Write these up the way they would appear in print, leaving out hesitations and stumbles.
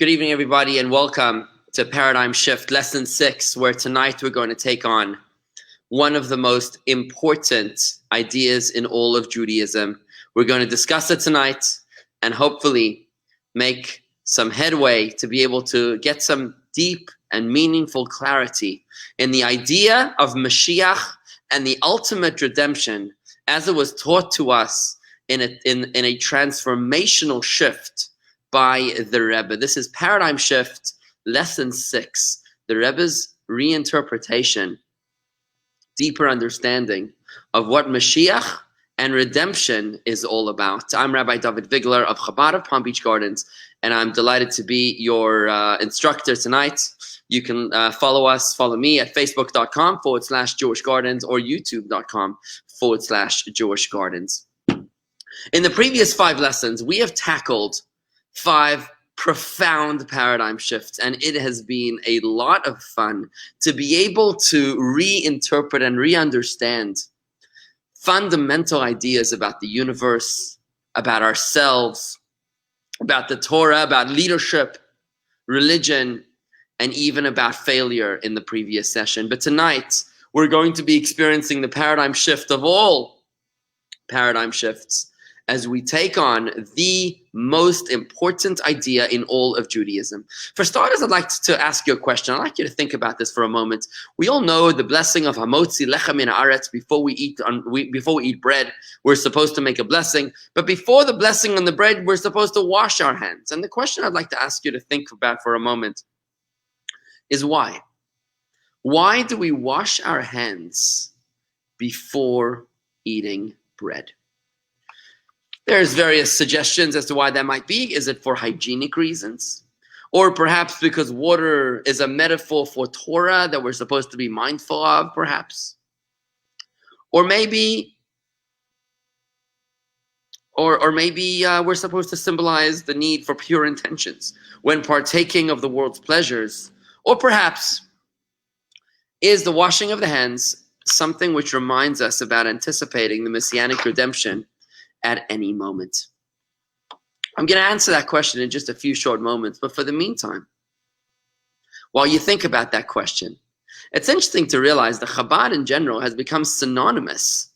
Good evening, everybody, and welcome to Paradigm Shift, Lesson 6, where tonight we're going to take on one of the most important ideas in all of Judaism. We're going to discuss it tonight and hopefully make some headway to be able to get some deep and meaningful clarity in the idea of Mashiach and the ultimate redemption as it was taught to us in a transformational shift by the Rebbe. This is Paradigm Shift, Lesson 6, the Rebbe's reinterpretation, deeper understanding of what Mashiach and redemption is all about. I'm Rabbi Dovid Vigler of Chabad of Palm Beach Gardens, and I'm delighted to be your instructor tonight. You can follow me at facebook.com/Jewish Gardens or youtube.com/Jewish Gardens. In the previous 5 lessons, we have tackled 5 profound paradigm shifts, and it has been a lot of fun to be able to reinterpret and re-understand fundamental ideas about the universe, about ourselves, about the Torah, about leadership, religion, and even about failure in the previous session. But tonight, we're going to be experiencing the paradigm shift of all paradigm shifts as we take on the most important idea in all of Judaism. For starters, I'd like to ask you a question. I'd like you to think about this for a moment. We all know the blessing of Hamotzi Lechem min Haaretz. Before we eat bread, we're supposed to make a blessing. But before the blessing on the bread, we're supposed to wash our hands. And the question I'd like to ask you to think about for a moment is why? Why do we wash our hands before eating bread? There's various suggestions as to why that might be. Is it for hygienic reasons? Or perhaps because water is a metaphor for Torah that we're supposed to be mindful of, perhaps? Or maybe we're supposed to symbolize the need for pure intentions when partaking of the world's pleasures. Or perhaps is the washing of the hands something which reminds us about anticipating the messianic redemption at any moment? I'm going to answer that question in just a few short moments, but for the meantime, while you think about that question, it's interesting to realize that Chabad in general has become synonymous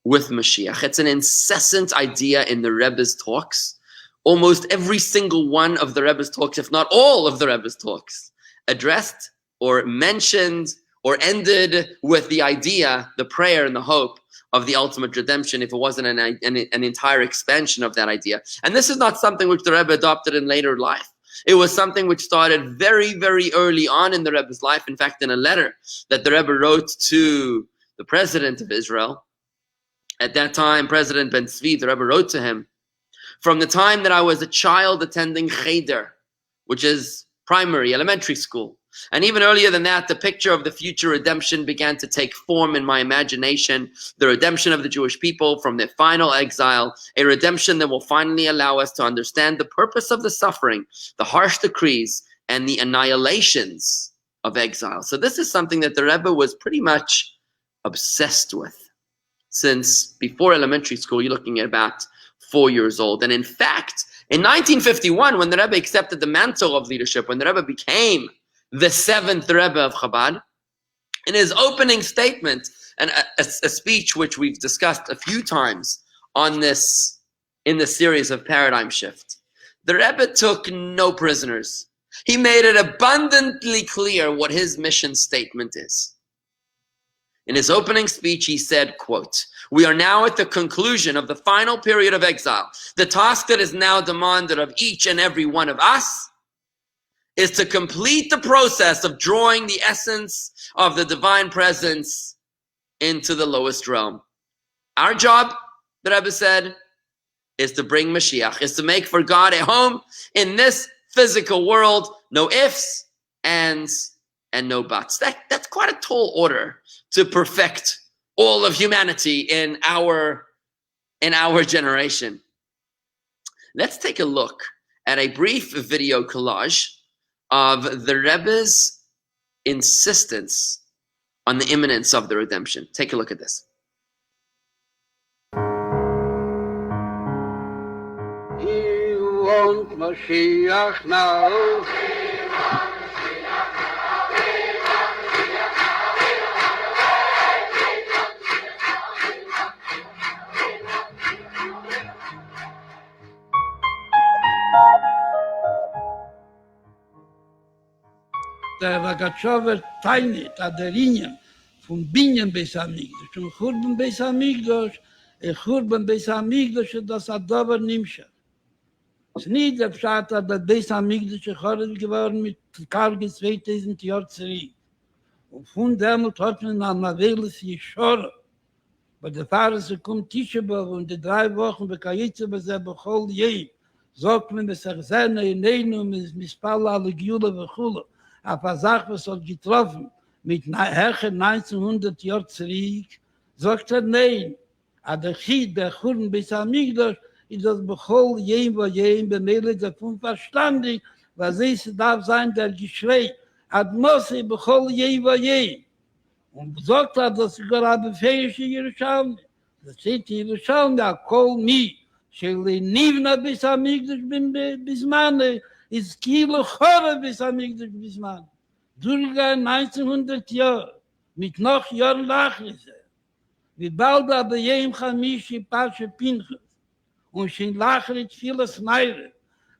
with Mashiach. It's an incessant idea in the Rebbe's talks. Almost every single one of the Rebbe's talks, if not all of the Rebbe's talks, addressed or mentioned or ended with the idea, the prayer and the hope of the ultimate redemption, if it wasn't an entire expansion of that idea. And this is not something which the Rebbe adopted in later life. It was something which started very, very early on in the Rebbe's life. In fact, in a letter that the Rebbe wrote to the president of Israel, at that time, President Ben Tzvi, the Rebbe wrote to him, from the time that I was a child attending Cheder, which is primary, elementary school, and even earlier than that, the picture of the future redemption began to take form in my imagination, the redemption of the Jewish people from their final exile, a redemption that will finally allow us to understand the purpose of the suffering, the harsh decrees, and the annihilations of exile. So this is something that the Rebbe was pretty much obsessed with since before elementary school. You're looking at about 4 years old. And in fact, in 1951, when the Rebbe accepted the mantle of leadership, when the Rebbe became the 7th Rebbe of Chabad, in his opening statement, and a speech which we've discussed a few times in this series of Paradigm Shift, the Rebbe took no prisoners. He made it abundantly clear what his mission statement is. In his opening speech, he said, quote, "We are now at the conclusion of the final period of exile. The task that is now demanded of each and every one of us is to complete the process of drawing the essence of the divine presence into the lowest realm. Our job," the Rebbe said, "is to bring Mashiach, is to make for God a home in this physical world, no ifs, ands, and no buts." That's quite a tall order to perfect all of humanity in our generation. Let's take a look at a brief video collage of the Rebbe's insistence on the imminence of the redemption. Take a look at this. You kommt Mashiach now. Der Ragachover teilt an der Linie von Binyan bis Amigdash und Churban bis Amigdash, Churban bis Amigdash, das Adover Nimsha. Es ist nicht der Pshat, dass bis Amigdash Chorb geworden mit Karge 2000 Jahre zurück. Und von dem hat man an Avelis Yeshora. Bei der Pfarrer kommt Tischebov und die 3 Wochen bei Kajitze bei Sebechol Jem. Sagt man, dass seine Inenu mit Mispal Allegiule Vechule. Aber Sache, was hat getroffen, mit Herrscher 1900 Jahren zurück, sagt nein. Aber der Chid, der Churn bis Amigdash, ist das Bechol jem, wo jem, bemele davon verstandig, was es darf sein, der Geschrei, ad Mose Bechol jem, wo jem. Und sagt das sogar befähigte Jerusalem. Das steht in Jerusalem, der Kol mi, sheli nivna bis Amigdash bis Mane, ist Kilo Chore bis Amigdash bis Mane. Durchgegangen 1900 Jahre, mit noch Jahren Lachlise. Wie bald aber jem Chamishi Pasche Pinchas. Und schon lachrit vieles Meire.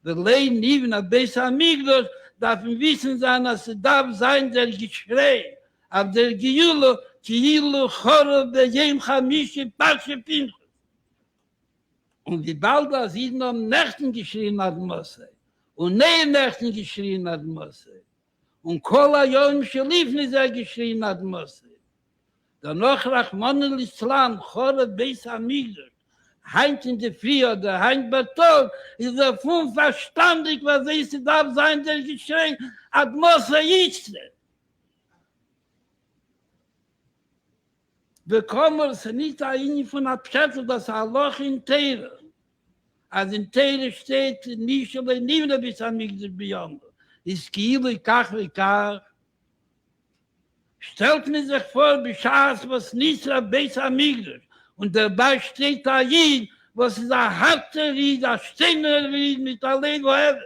Der Lein Nivna bis Amigdash darf im Wissen sein, dass es darf sein, der Geschrei, ab der Giyulo, Kilo Chore bei jem Chamishi Pasche Pinchas. Und wie bald das ist noch am Nächten geschrien hat Mose. Und neben Nächten geschrien hat Mose. Und Kola Yom Shelifni sei geschrien hat Mose. Danach Rachmanul Islam, Chore Beis Amigdash, heint in der Früh oder heint bei Tag, ist er von verstandig, was es darf sein, der Geschrei hat Mose Yitzre. Wir kommen es nicht ein von Abschätzung, dass Allah in Teire. Als in Teire steht, nicht aber niemand bis Amigdash beyond. Ist Kiel, Kach, Kach. Stellt mir sich vor, Bischaas, was Nisra Beis Amigdash. Und dabei steht da Jid, was ist ein harter Ried, ein steiner Ried mit allein woher.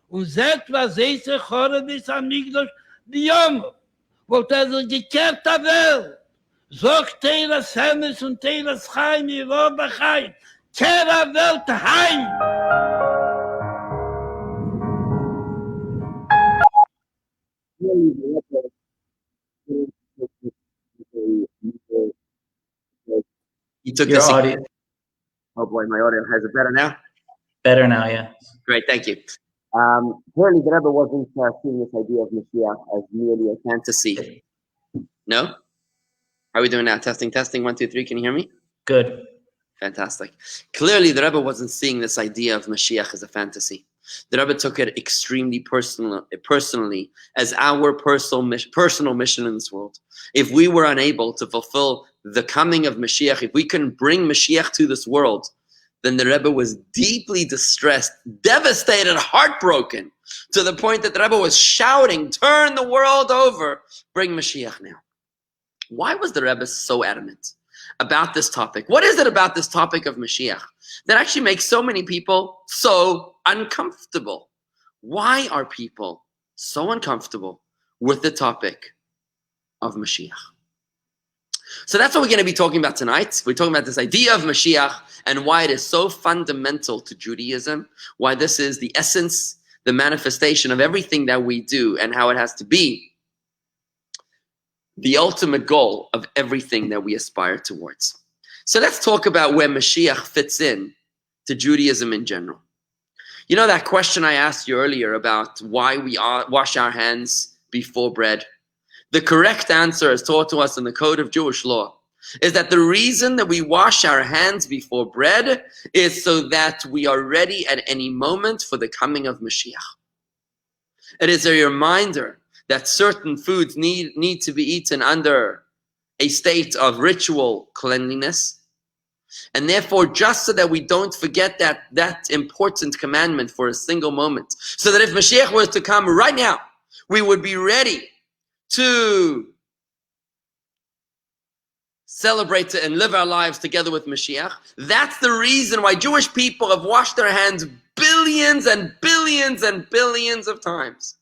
Und seht, was ist der Chore Beis Amigdash beyond. Wollt also gekehrt der Welt. Sagt Teiras Hemes und Teiras Chaim, ihr Robbachai. Kehr der Welt heim. You took Your this. audio. Oh boy, my audio. Is it better now? Better now, yeah. Great, thank you. Apparently the Rebbe wasn't seeing this idea of Mashiach as merely a fantasy. No? How are we doing now? Testing, 1, 2, 3. Can you hear me? Good. Fantastic. Clearly the Rebbe wasn't seeing this idea of Mashiach as a fantasy. The Rebbe took it extremely personally as our personal mission in this world. If we were unable to fulfill the coming of Mashiach, if we couldn't bring Mashiach to this world, then the Rebbe was deeply distressed, devastated, heartbroken, to the point that the Rebbe was shouting, turn the world over, bring Mashiach now. Why was the Rebbe so adamant about this topic? What is it about this topic of Mashiach that actually makes so many people so uncomfortable? Why are people so uncomfortable with the topic of Mashiach? So that's what we're going to be talking about tonight. We're talking about this idea of Mashiach and why it is so fundamental to Judaism, why this is the essence, the manifestation of everything that we do, and how it has to be the ultimate goal of everything that we aspire towards. So let's talk about where Mashiach fits in to Judaism in general. You know that question I asked you earlier about why we wash our hands before bread? The correct answer, as taught to us in the Code of Jewish Law, is that the reason that we wash our hands before bread is so that we are ready at any moment for the coming of Mashiach. It is a reminder that certain foods need to be eaten under a state of ritual cleanliness. And therefore, just so that we don't forget that important commandment for a single moment, so that if Mashiach was to come right now, we would be ready to celebrate and live our lives together with Mashiach. That's the reason why Jewish people have washed their hands billions and billions and billions of times,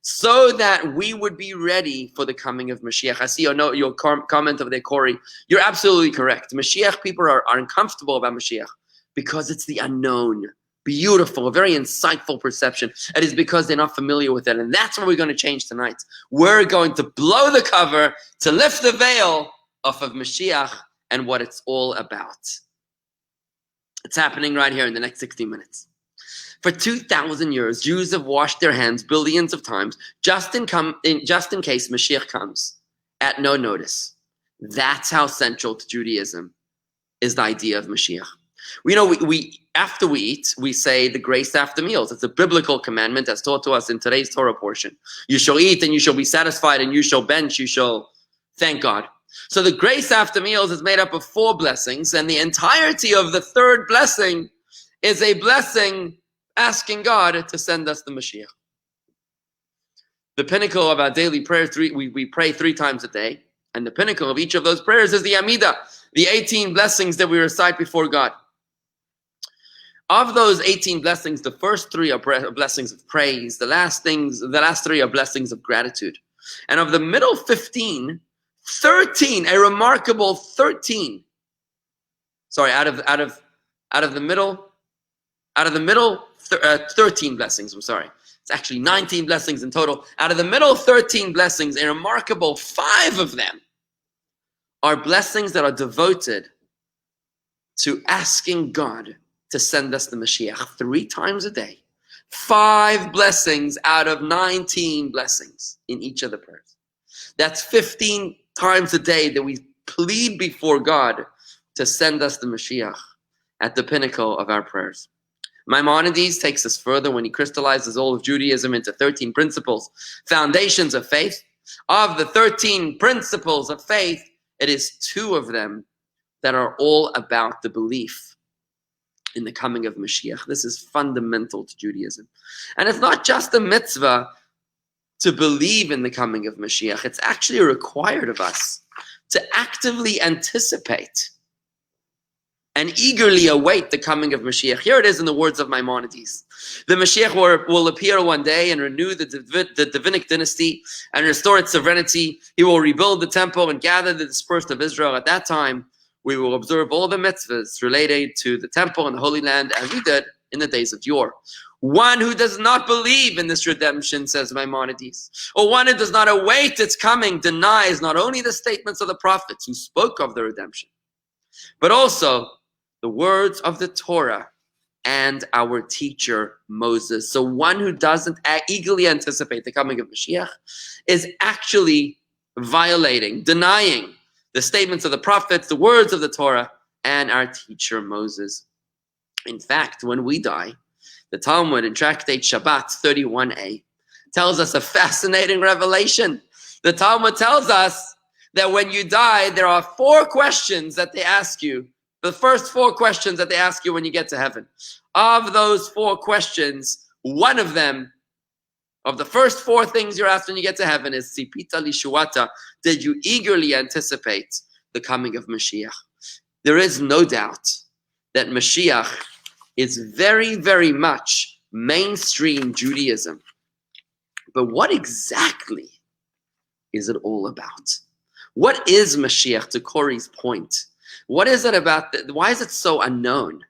so that we would be ready for the coming of Mashiach. I see your comment over there, Corey. You're absolutely correct. Mashiach, people are uncomfortable about Mashiach because it's the unknown. Beautiful, a very insightful perception. It is because they're not familiar with it. And that's what we're going to change tonight. We're going to blow the cover, to lift the veil off of Mashiach and what it's all about. It's happening right here in the next 60 minutes. For 2,000 years, Jews have washed their hands billions of times just in case Mashiach comes at no notice. That's how central to Judaism is the idea of Mashiach. We after we eat, we say the grace after meals. It's a biblical commandment as taught to us in today's Torah portion. You shall eat and you shall be satisfied, and you shall bench, you shall thank God. So the grace after meals is made up of 4 blessings, and the entirety of the 3rd blessing is a blessing asking God to send us the Mashiach. The pinnacle of our daily prayer, we pray 3 times a day, and the pinnacle of each of those prayers is the Amidah, the 18 blessings that we recite before God. Of those 18 blessings, the first 3 are blessings of praise. The last 3 are blessings of gratitude. And of the middle 15, 13, a remarkable 13. Sorry, out of the middle 13 blessings. I'm sorry. It's actually 19 blessings in total. Out of the middle 13 blessings, a remarkable 5 of them are blessings that are devoted to asking God to send us the Mashiach 3 times a day. 5 blessings out of 19 blessings in each of the prayers. That's 15 times a day that we plead before God to send us the Mashiach at the pinnacle of our prayers. Maimonides takes us further when he crystallizes all of Judaism into 13 principles, foundations of faith. Of the 13 principles of faith, it is 2 of them that are all about the belief in the coming of Mashiach. This is fundamental to Judaism. And it's not just a mitzvah to believe in the coming of Mashiach. It's actually required of us to actively anticipate and eagerly await the coming of Mashiach. Here it is in the words of Maimonides. The Mashiach will appear one day and renew the Davidic dynasty and restore its sovereignty. He will rebuild the temple and gather the dispersed of Israel. At that time, we will observe all the mitzvahs related to the temple and the Holy Land as we did in the days of yore. One who does not believe in this redemption, says Maimonides, or one who does not await its coming, denies not only the statements of the prophets who spoke of the redemption, but also the words of the Torah and our teacher Moses. So one who doesn't eagerly anticipate the coming of Mashiach is actually violating, denying the statements of the prophets, the words of the Torah, and our teacher Moses. In fact, when we die, the Talmud in Tractate Shabbat 31a tells us a fascinating revelation. The Talmud tells us that when you die, there are 4 questions that they ask you. The first 4 questions that they ask you when you get to heaven. Of those 4 questions, one of them, of the first 4 things you're asked when you get to heaven, is Tzipita Lishuata. Did you eagerly anticipate the coming of Mashiach? There is no doubt that Mashiach is very, very much mainstream Judaism. But what exactly is it all about? What is Mashiach, to Corey's point? What is it about? Why is it so unknown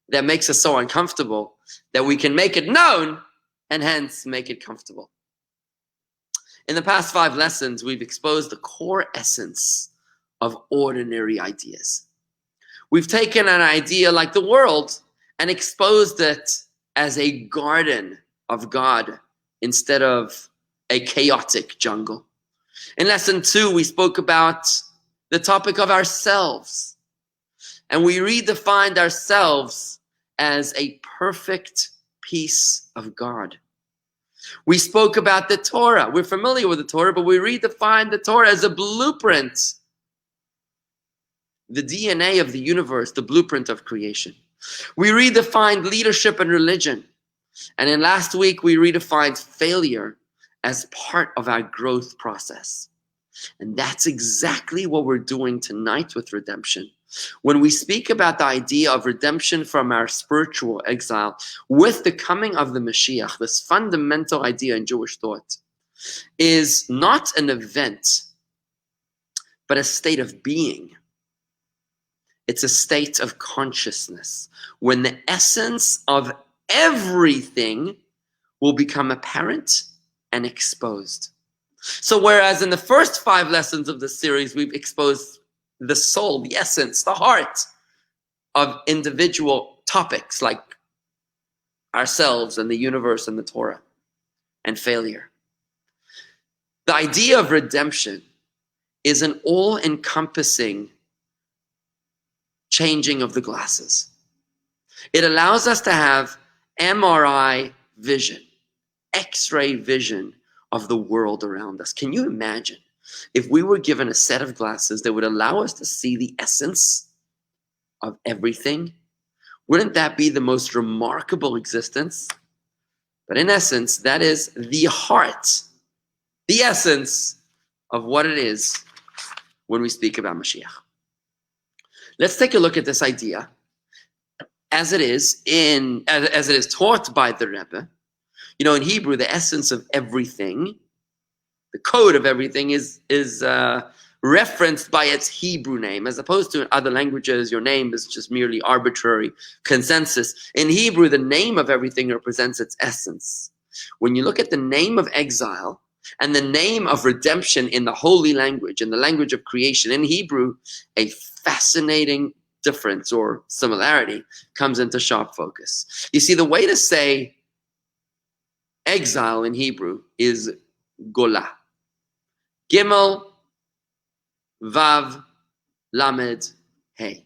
that makes us so uncomfortable that we can make it known and hence make it comfortable? In the past 5 lessons, we've exposed the core essence of ordinary ideas. We've taken an idea like the world and exposed it as a garden of God instead of a chaotic jungle. In lesson 2, we spoke about the topic of ourselves. And we redefined ourselves as a perfect piece of God. We spoke about the Torah. We're familiar with the Torah, but we redefined the Torah as a blueprint. The DNA of the universe, the blueprint of creation. We redefined leadership and religion. And in last week, we redefined failure as part of our growth process. And that's exactly what we're doing tonight with redemption. When we speak about the idea of redemption from our spiritual exile with the coming of the Mashiach, this fundamental idea in Jewish thought is not an event, but a state of being. It's a state of consciousness when the essence of everything will become apparent and exposed. So whereas in the first 5 lessons of the series, we've exposed the soul, the essence, the heart of individual topics like ourselves and the universe and the Torah and failure. The idea of redemption is an all-encompassing changing of the glasses. It allows us to have MRI vision, X-ray vision of the world around us. Can you imagine if we were given a set of glasses that would allow us to see the essence of everything? Wouldn't that be the most remarkable existence? But in essence, that is the heart, the essence of what it is when we speak about Mashiach. Let's take a look at this idea as it is taught by the Rebbe. You know, in Hebrew, the essence of everything, the code of everything is referenced by its Hebrew name, as opposed to in other languages, your name is just merely arbitrary consensus. In Hebrew, the name of everything represents its essence. When you look at the name of exile and the name of redemption in the holy language, in the language of creation, in Hebrew, a fascinating difference or similarity comes into sharp focus. You see, the way to say exile in Hebrew is gola. Gimel, Vav, Lamed, Hey.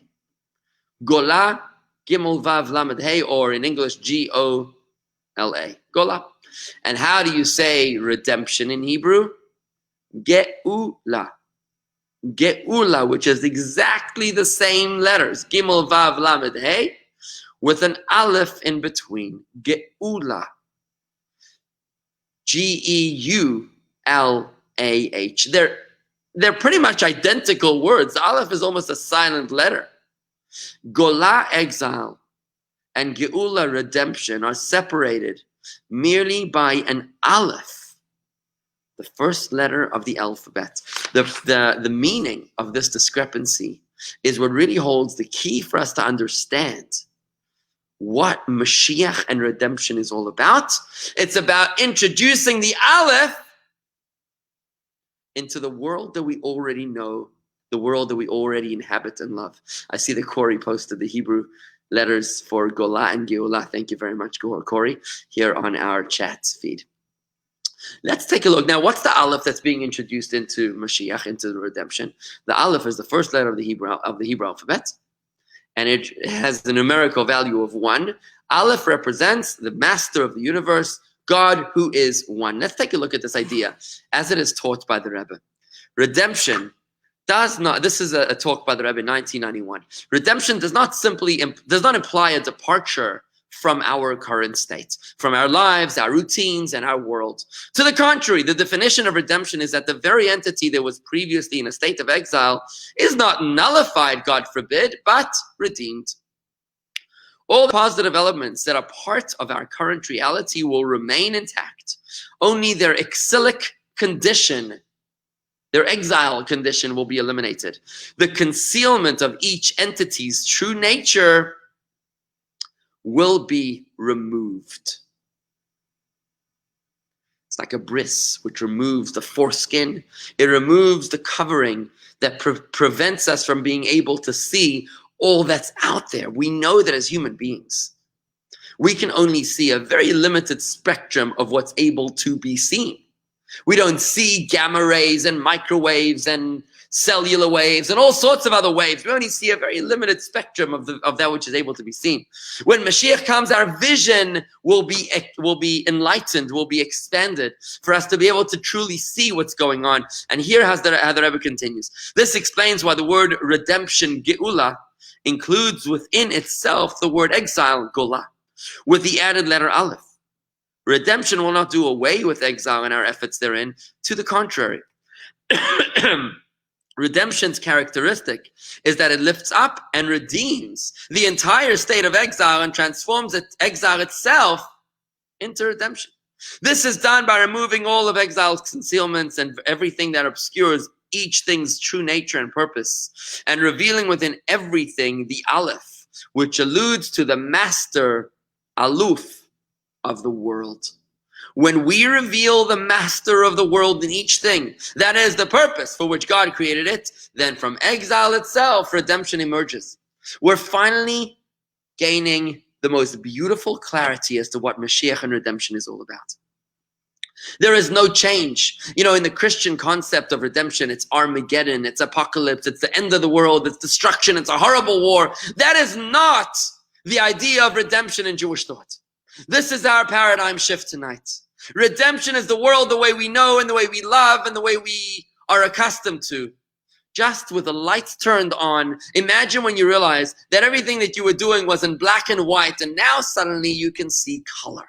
Gola, Gimel, Vav, Lamed, Hey, or in English, G-O-L-A. Gola. And how do you say redemption in Hebrew? Geula. Geula, which is exactly the same letters, Gimel, Vav, Lamed, Hey, with an Aleph in between. Geula. G-E-U-L-A-H. They're pretty much identical words. The Aleph is almost a silent letter. Gola, exile, and Geula, redemption, are separated merely by an Aleph, the first letter of the alphabet. The meaning of this discrepancy is what really holds the key for us to understand what Mashiach and redemption is all about. It's about introducing the Aleph into the world that we already know, the world that we already inhabit and love. I see that Corey posted the Hebrew letters for Gola and Geula. Thank you very much, Corey, here on our chat feed. Let's take a look. Now, what's the Aleph that's being introduced into Mashiach, into the redemption? The Aleph is the first letter of the Hebrew alphabet, and it has the numerical value of 1. Aleph represents the master of the universe, God who is one. Let's take a look at this idea as it is taught by the Rebbe. Redemption does not, this is a talk by the Rebbe in 1991. Redemption does not imply a departure from our current state, from our lives, our routines, and our world. To the contrary, the definition of redemption is that the very entity that was previously in a state of exile is not nullified, God forbid, but redeemed. All the positive elements that are part of our current reality will remain intact. Only their exilic condition, their exile condition, will be eliminated. The concealment of each entity's true nature will be removed. It's like a bris, which removes the foreskin. It removes the covering that prevents us from being able to see all that's out there. We know that as human beings, we can only see a very limited spectrum of what's able to be seen. We don't see gamma rays and microwaves and cellular waves and all sorts of other waves. We only see a very limited spectrum of that which is able to be seen. When Mashiach comes, our vision will be enlightened, will be expanded for us to be able to truly see what's going on. And here how the Rebbe continues. This explains why the word redemption, Geula, includes within itself the word exile, Gola, with the added letter Aleph. Redemption will not do away with exile and our efforts therein. To the contrary, Redemption's characteristic is that it lifts up and redeems the entire state of exile and transforms exile itself into redemption. This is done by removing all of exile's concealments and everything that obscures each thing's true nature and purpose, and revealing within everything the Aleph, which alludes to the master Aleph of the world. When we reveal the master of the world in each thing, that is the purpose for which God created it, then from exile itself, redemption emerges. We're finally gaining the most beautiful clarity as to what Mashiach and redemption is all about. There is no change. In the Christian concept of redemption, it's Armageddon, it's apocalypse, it's the end of the world, it's destruction, it's a horrible war. That is not the idea of redemption in Jewish thought. This is our paradigm shift tonight. Redemption is the world the way we know and the way we love and the way we are accustomed to. Just with the lights turned on, imagine when you realize that everything that you were doing was in black and white, and now suddenly you can see color.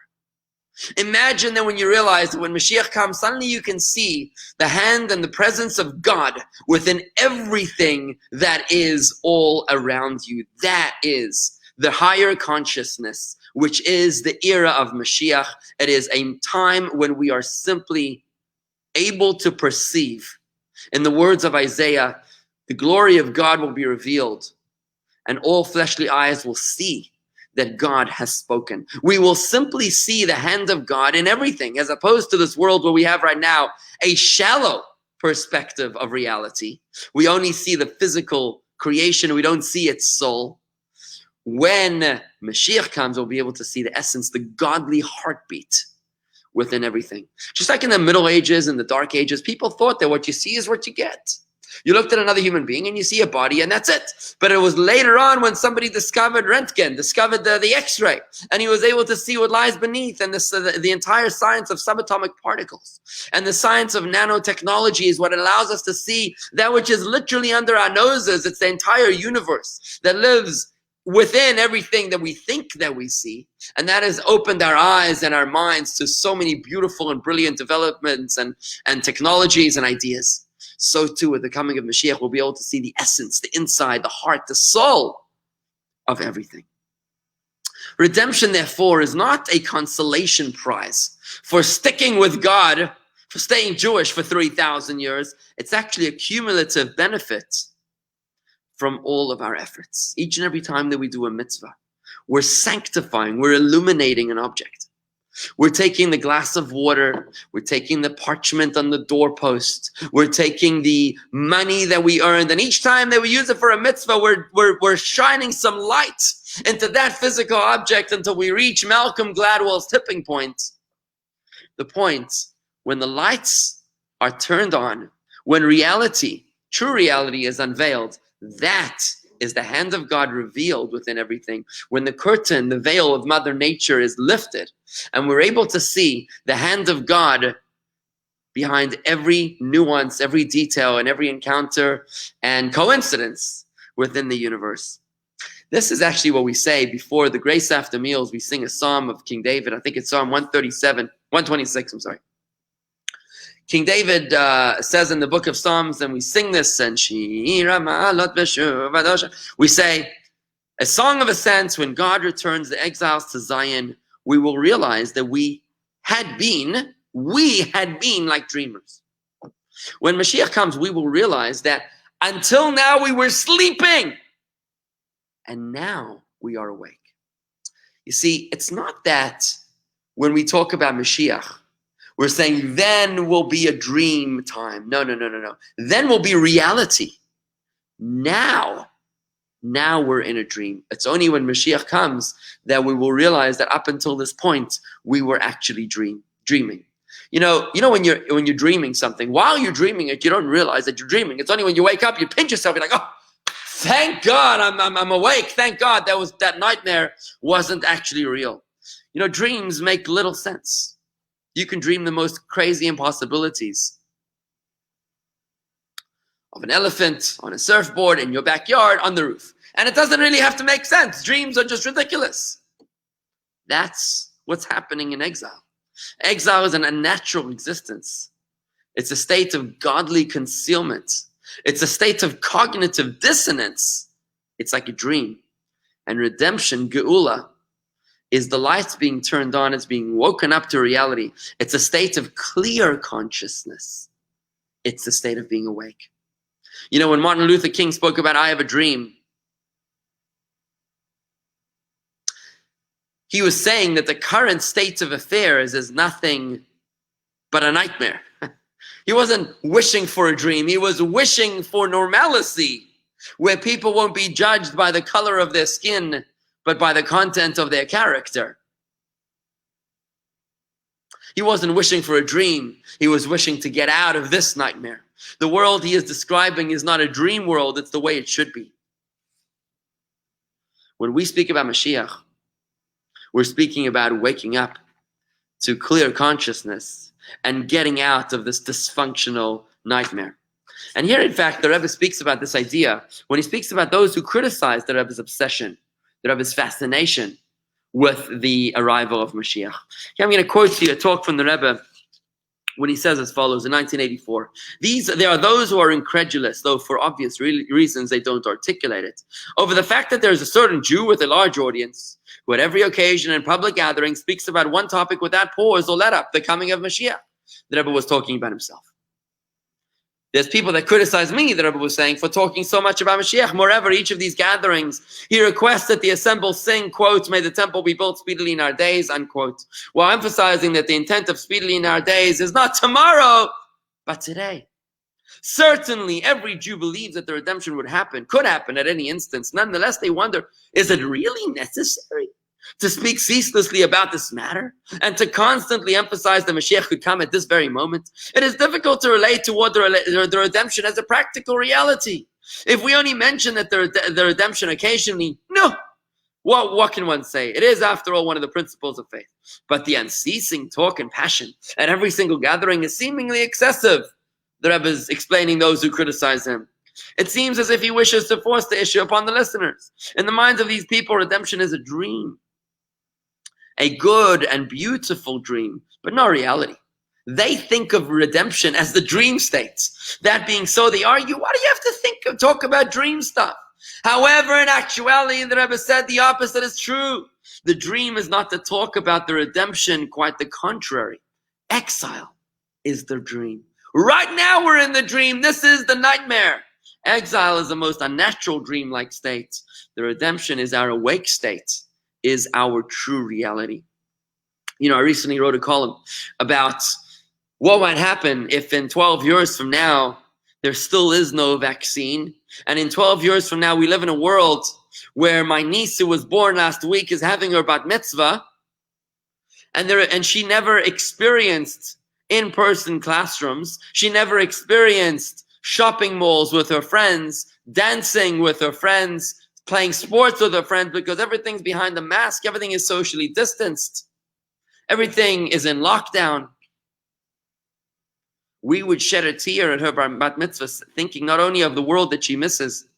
Imagine that when you realize that when Mashiach comes, suddenly you can see the hand and the presence of God within everything that is all around you. That is the higher consciousness, which is the era of Mashiach. It is a time when we are simply able to perceive. In the words of Isaiah, the glory of God will be revealed, and all fleshly eyes will see that God has spoken. We will simply see the hand of God in everything, as opposed to this world where we have right now a shallow perspective of reality. We only see the physical creation. We don't see its soul. When Mashiach comes, we'll be able to see the essence, the godly heartbeat within everything. Just like in the Middle Ages and the Dark Ages, people thought that what you see is what you get. You looked at another human being and you see a body and that's it. But it was later on when somebody discovered Röntgen, discovered the X-ray, and he was able to see what lies beneath, and the entire science of subatomic particles. And the science of nanotechnology is what allows us to see that which is literally under our noses. It's the entire universe that lives within everything that we think that we see. And that has opened our eyes and our minds to so many beautiful and brilliant developments and technologies and ideas. So too, with the coming of Mashiach, we'll be able to see the essence, the inside, the heart, the soul of everything. Redemption, therefore, is not a consolation prize for sticking with God, for staying Jewish for 3,000 years. It's actually a cumulative benefit from all of our efforts. Each and every time that we do a mitzvah, we're sanctifying, we're illuminating an object. We're taking the glass of water, we're taking the parchment on the doorpost, we're taking the money that we earned, and each time that we use it for a mitzvah, we're shining some light into that physical object until we reach Malcolm Gladwell's tipping point. The point when the lights are turned on, when reality, true reality is unveiled, that is the hand of God revealed within everything. When the curtain, the veil of Mother Nature is lifted, and we're able to see the hand of God behind every nuance, every detail, and every encounter and coincidence within the universe. This is actually what we say before the grace after meals. We sing a psalm of King David. I think it's Psalm 126, I'm sorry. King David says in the book of Psalms, and we sing this, and we say, a song of ascent. When God returns the exiles to Zion, we will realize that we had been like dreamers. When Mashiach comes, we will realize that until now we were sleeping, and now we are awake. You see, it's not that when we talk about Mashiach, we're saying then will be a dream time. No. Then will be reality. Now we're in a dream. It's only when Mashiach comes that we will realize that up until this point, we were actually dreaming. You know when you're dreaming something, while you're dreaming it, you don't realize that you're dreaming. It's only when you wake up, you pinch yourself, you're like, oh, thank God I'm awake. Thank God that nightmare wasn't actually real. Dreams make little sense. You can dream the most crazy impossibilities of an elephant on a surfboard in your backyard on the roof. And it doesn't really have to make sense. Dreams are just ridiculous. That's what's happening in exile. Exile is an unnatural existence. It's a state of godly concealment. It's a state of cognitive dissonance. It's like a dream. And redemption, geula, is the lights being turned on. It's being woken up to reality. It's a state of clear consciousness. It's a state of being awake. You know, when Martin Luther King spoke about I have a dream, he was saying that the current state of affairs is nothing but a nightmare. He wasn't wishing for a dream. He was wishing for normalcy, where people won't be judged by the color of their skin, but by the content of their character. He wasn't wishing for a dream. He was wishing to get out of this nightmare. The world he is describing is not a dream world. It's the way it should be. When we speak about Mashiach, we're speaking about waking up to clear consciousness and getting out of this dysfunctional nightmare. And here, in fact, the Rebbe speaks about this idea when he speaks about those who criticize the Rebbe's obsession, the Rebbe's fascination with the arrival of Mashiach. Here I'm going to quote to you a talk from the Rebbe when he says as follows in 1984. There are those who are incredulous, though for obvious reasons they don't articulate it, over the fact that there is a certain Jew with a large audience who at every occasion and public gathering speaks about one topic without pause or let up, the coming of Mashiach. The Rebbe was talking about himself. There's people that criticize me, the Rebbe was saying, for talking so much about Mashiach. Moreover, each of these gatherings, he requests that the assembled sing, quote, may the temple be built speedily in our days, unquote, while emphasizing that the intent of speedily in our days is not tomorrow, but today. Certainly, every Jew believes that the redemption could happen at any instance. Nonetheless, they wonder, is it really necessary to speak ceaselessly about this matter and to constantly emphasize that Mashiach could come at this very moment? It is difficult to relate toward the redemption as a practical reality. If we only mention that the redemption occasionally, no. What can one say? It is, after all, one of the principles of faith. But the unceasing talk and passion at every single gathering is seemingly excessive. The Rebbe is explaining those who criticize him. It seems as if he wishes to force the issue upon the listeners. In the minds of these people, redemption is a dream. A good and beautiful dream, but not reality. They think of redemption as the dream state. That being so, they argue, why do you have to talk about dream stuff? However, in actuality, the Rebbe said the opposite is true. The dream is not to talk about the redemption, quite the contrary. Exile is the dream. Right now we're in the dream. This is the nightmare. Exile is the most unnatural dream-like state. The redemption is our awake state, is our true reality. You know, I recently wrote a column about what might happen if in 12 years from now, there still is no vaccine. And in 12 years from now, we live in a world where my niece who was born last week is having her bat mitzvah. And she never experienced in-person classrooms. She never experienced shopping malls with her friends, dancing with her friends, playing sports with her friends, because everything's behind the mask. Everything is socially distanced. Everything is in lockdown. We would shed a tear at her bat mitzvah, thinking not only of the world that she misses,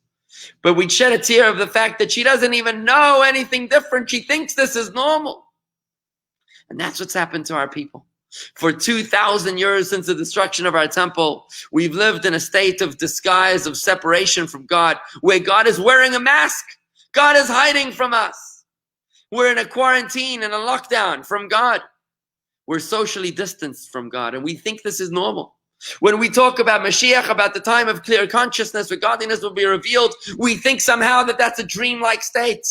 but we'd shed a tear of the fact that she doesn't even know anything different. She thinks this is normal. And that's what's happened to our people. For 2,000 years since the destruction of our temple, we've lived in a state of disguise, of separation from God, where God is wearing a mask. God is hiding from us. We're in a quarantine and a lockdown from God. We're socially distanced from God, and we think this is normal. When we talk about Mashiach, about the time of clear consciousness where godliness will be revealed, we think somehow that that's a dreamlike state.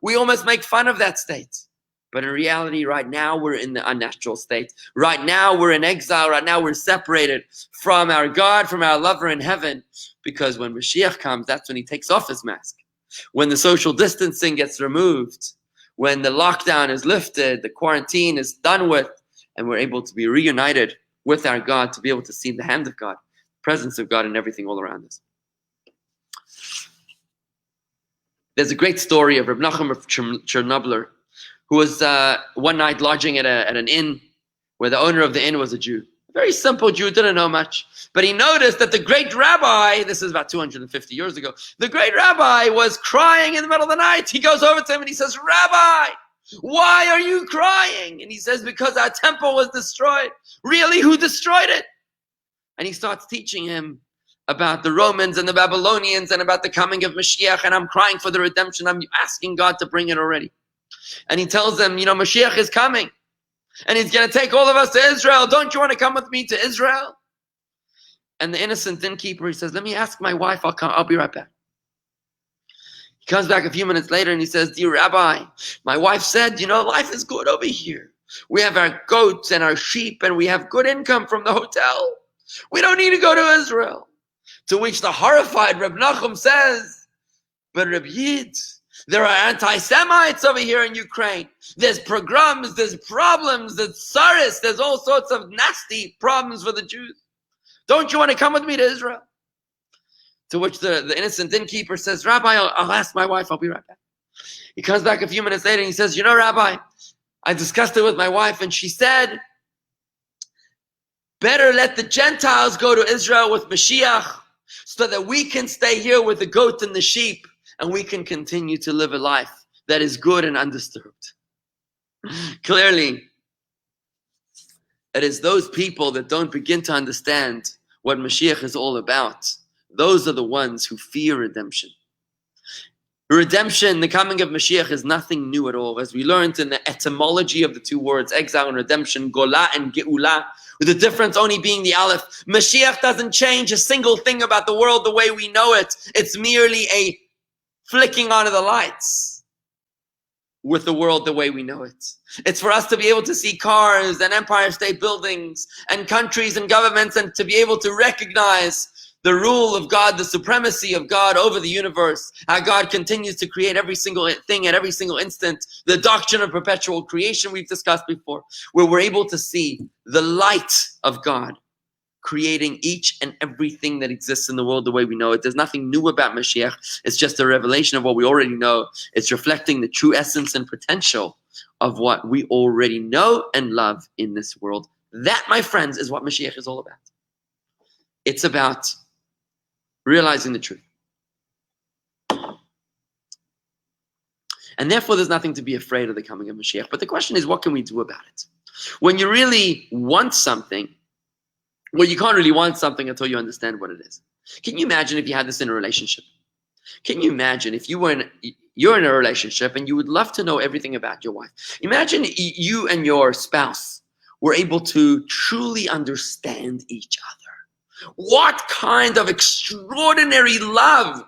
We almost make fun of that state. But in reality, right now, we're in the unnatural state. Right now, we're in exile. Right now, we're separated from our God, from our lover in heaven. Because when Mashiach comes, that's when he takes off his mask. When the social distancing gets removed, when the lockdown is lifted, the quarantine is done with, and we're able to be reunited with our God, to be able to see the hand of God, the presence of God in everything all around us. There's a great story of Reb Nachum of Chernobler, who was one night lodging at an inn where the owner of the inn was a Jew. A very simple Jew, didn't know much. But he noticed that the great rabbi, this is about 250 years ago, the great rabbi was crying in the middle of the night. He goes over to him and he says, Rabbi, why are you crying? And he says, because our temple was destroyed. Really? Who destroyed it? And he starts teaching him about the Romans and the Babylonians and about the coming of Mashiach, and I'm crying for the redemption. I'm asking God to bring it already. And he tells them, Mashiach is coming, and he's going to take all of us to Israel. Don't you want to come with me to Israel? And the innocent innkeeper, he says, let me ask my wife. I'll be right back. He comes back a few minutes later and he says, dear Rabbi, my wife said, life is good over here. We have our goats and our sheep, and we have good income from the hotel. We don't need to go to Israel. To which the horrified Reb Nachum says, but Reb Yid, there are anti-Semites over here in Ukraine. There's pogroms, there's problems, there's tsaris, there's all sorts of nasty problems for the Jews. Don't you want to come with me to Israel? To which the innocent innkeeper says, Rabbi, I'll ask my wife, I'll be right back. He comes back a few minutes later and he says, Rabbi, I discussed it with my wife and she said, better let the Gentiles go to Israel with Mashiach so that we can stay here with the goat and the sheep and we can continue to live a life that is good and undisturbed. Clearly, it is those people that don't begin to understand what Mashiach is all about. Those are the ones who fear redemption. Redemption, the coming of Mashiach, is nothing new at all. As we learned in the etymology of the two words, exile and redemption, gola and geula, with the difference only being the Aleph. Mashiach doesn't change a single thing about the world the way we know it. It's merely a flicking on of the lights with the world the way we know it. It's for us to be able to see cars and Empire State Buildings and countries and governments and to be able to recognize the rule of God, the supremacy of God over the universe, how God continues to create every single thing at every single instant, the doctrine of perpetual creation we've discussed before, where we're able to see the light of God creating each and everything that exists in the world the way we know it. There's nothing new about Mashiach. It's just a revelation of what we already know. It's reflecting the true essence and potential of what we already know and love in this world. That, my friends, is what Mashiach is all about. It's about realizing the truth. And therefore, there's nothing to be afraid of the coming of Mashiach. But the question is, what can we do about it? When you really want something, well, you can't really want something until you understand what it is. Can you imagine if you had this in a relationship? Can you imagine if you're in a relationship and you would love to know everything about your wife? Imagine you and your spouse were able to truly understand each other. What kind of extraordinary love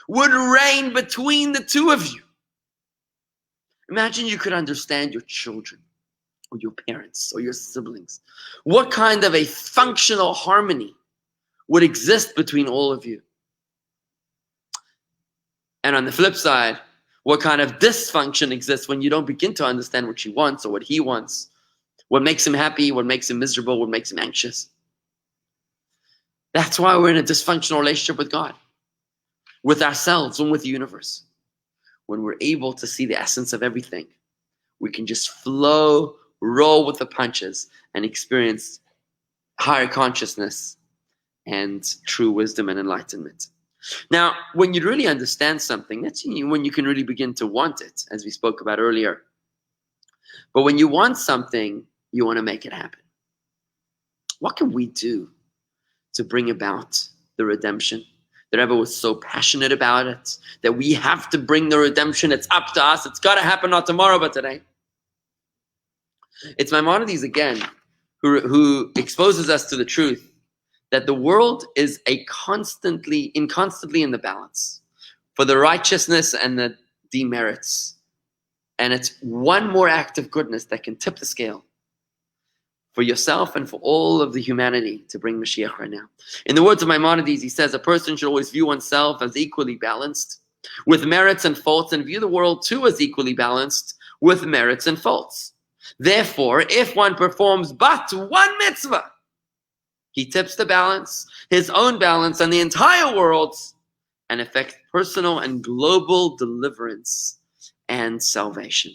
would reign between the two of you? Imagine you could understand your children or your parents or your siblings. What kind of a functional harmony would exist between all of you? And on the flip side, what kind of dysfunction exists when you don't begin to understand what she wants or what he wants, what makes him happy, what makes him miserable, what makes him anxious? That's why we're in a dysfunctional relationship with God, with ourselves and with the universe. When we're able to see the essence of everything, we can just flow, roll with the punches, and experience higher consciousness and true wisdom and enlightenment. Now, when you really understand something, that's when you can really begin to want it, as we spoke about earlier. But when you want something, you want to make it happen. What can we do to bring about the redemption? The Rebbe was so passionate about it that we have to bring the redemption. It's up to us. It's got to happen not tomorrow, but today. It's Maimonides again who exposes us to the truth that the world is constantly in the balance for the righteousness and the demerits. And it's one more act of goodness that can tip the scale for yourself and for all of the humanity to bring Mashiach right now. In the words of Maimonides, he says, a person should always view oneself as equally balanced with merits and faults, and view the world too as equally balanced with merits and faults. Therefore, if one performs but one mitzvah, he tips the balance, his own balance, and the entire world's, and effects personal and global deliverance and salvation.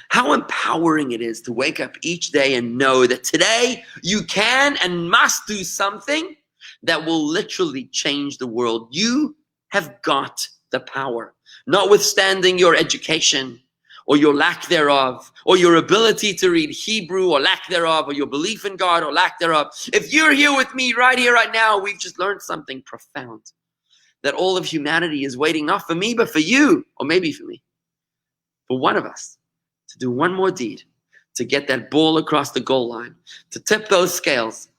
How empowering it is to wake up each day and know that today you can and must do something that will literally change the world. You have got the power, notwithstanding your education or your lack thereof, or your ability to read Hebrew or lack thereof, or your belief in God or lack thereof. If you're here with me right here, right now, we've just learned something profound. That all of humanity is waiting not for me, but for you, or maybe for me, for one of us, to do one more deed, to get that ball across the goal line, to tip those scales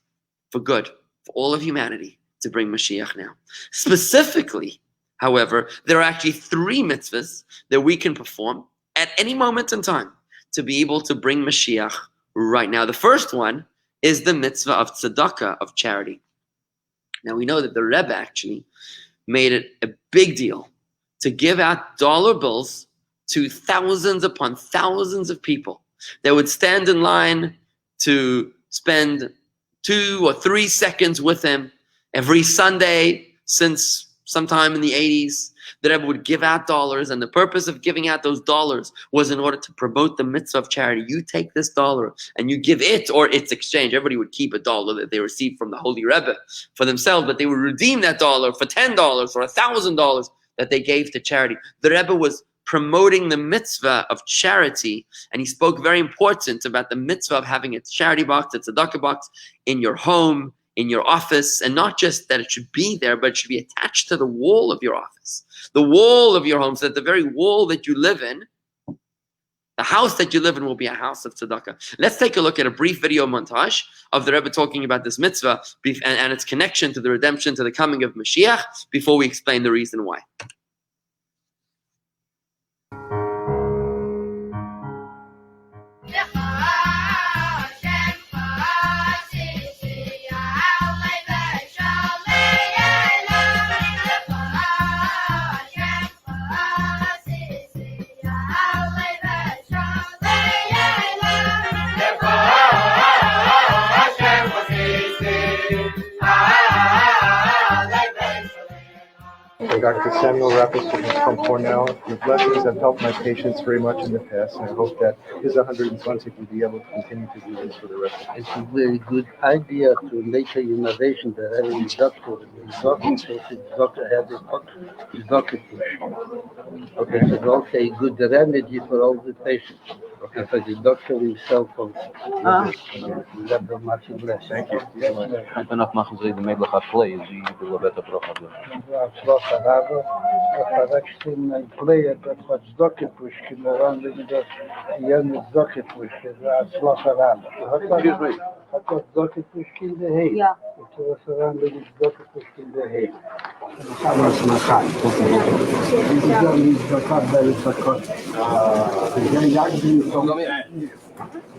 for good, for all of humanity, to bring Mashiach now. Specifically, however, there are actually 3 mitzvahs that we can perform at any moment in time to be able to bring Mashiach right now. The first one is the mitzvah of Sadaka, of charity. Now we know that the Rebbe actually made it a big deal to give out dollar bills to thousands upon thousands of people that would stand in line to spend 2 or 3 seconds with him every Sunday since sometime in the 80s. The Rebbe would give out dollars, and the purpose of giving out those dollars was in order to promote the mitzvah of charity. You take this dollar and you give it or its exchange. Everybody would keep a dollar that they received from the Holy Rebbe for themselves, but they would redeem that dollar for $10 or $1,000 that they gave to charity. The Rebbe was promoting the mitzvah of charity, and he spoke very important about the mitzvah of having a charity box, a tzedakah box in your home, in your office, and not just that it should be there, but it should be attached to the wall of your office, the wall of your home, so that the very wall that you live in, the house that you live in, will be a house of tzedakah. Let's take a look at a brief video montage of the Rebbe talking about this mitzvah and its connection to the redemption, to the coming of Mashiach, before we explain the reason why. Dr. Samuel Rappis from Cornell. Your blessings have helped my patients very much in the past, and I hope that his 120 will be able to continue to do this for the rest of his life. It's a very good idea to make an innovation that having a doctor has a doctor push. Okay. It's also a good remedy for all the patients. Okay. And for the doctor himself also. Much blessed. Thank you. Vanaf mag je de meidelijk gaat play, zie je de Loretta programma. Player that was doctor push, around the young doctor push, Excuse me. I got doctor push in the hay. Yeah. It was around the doctor push in the hay.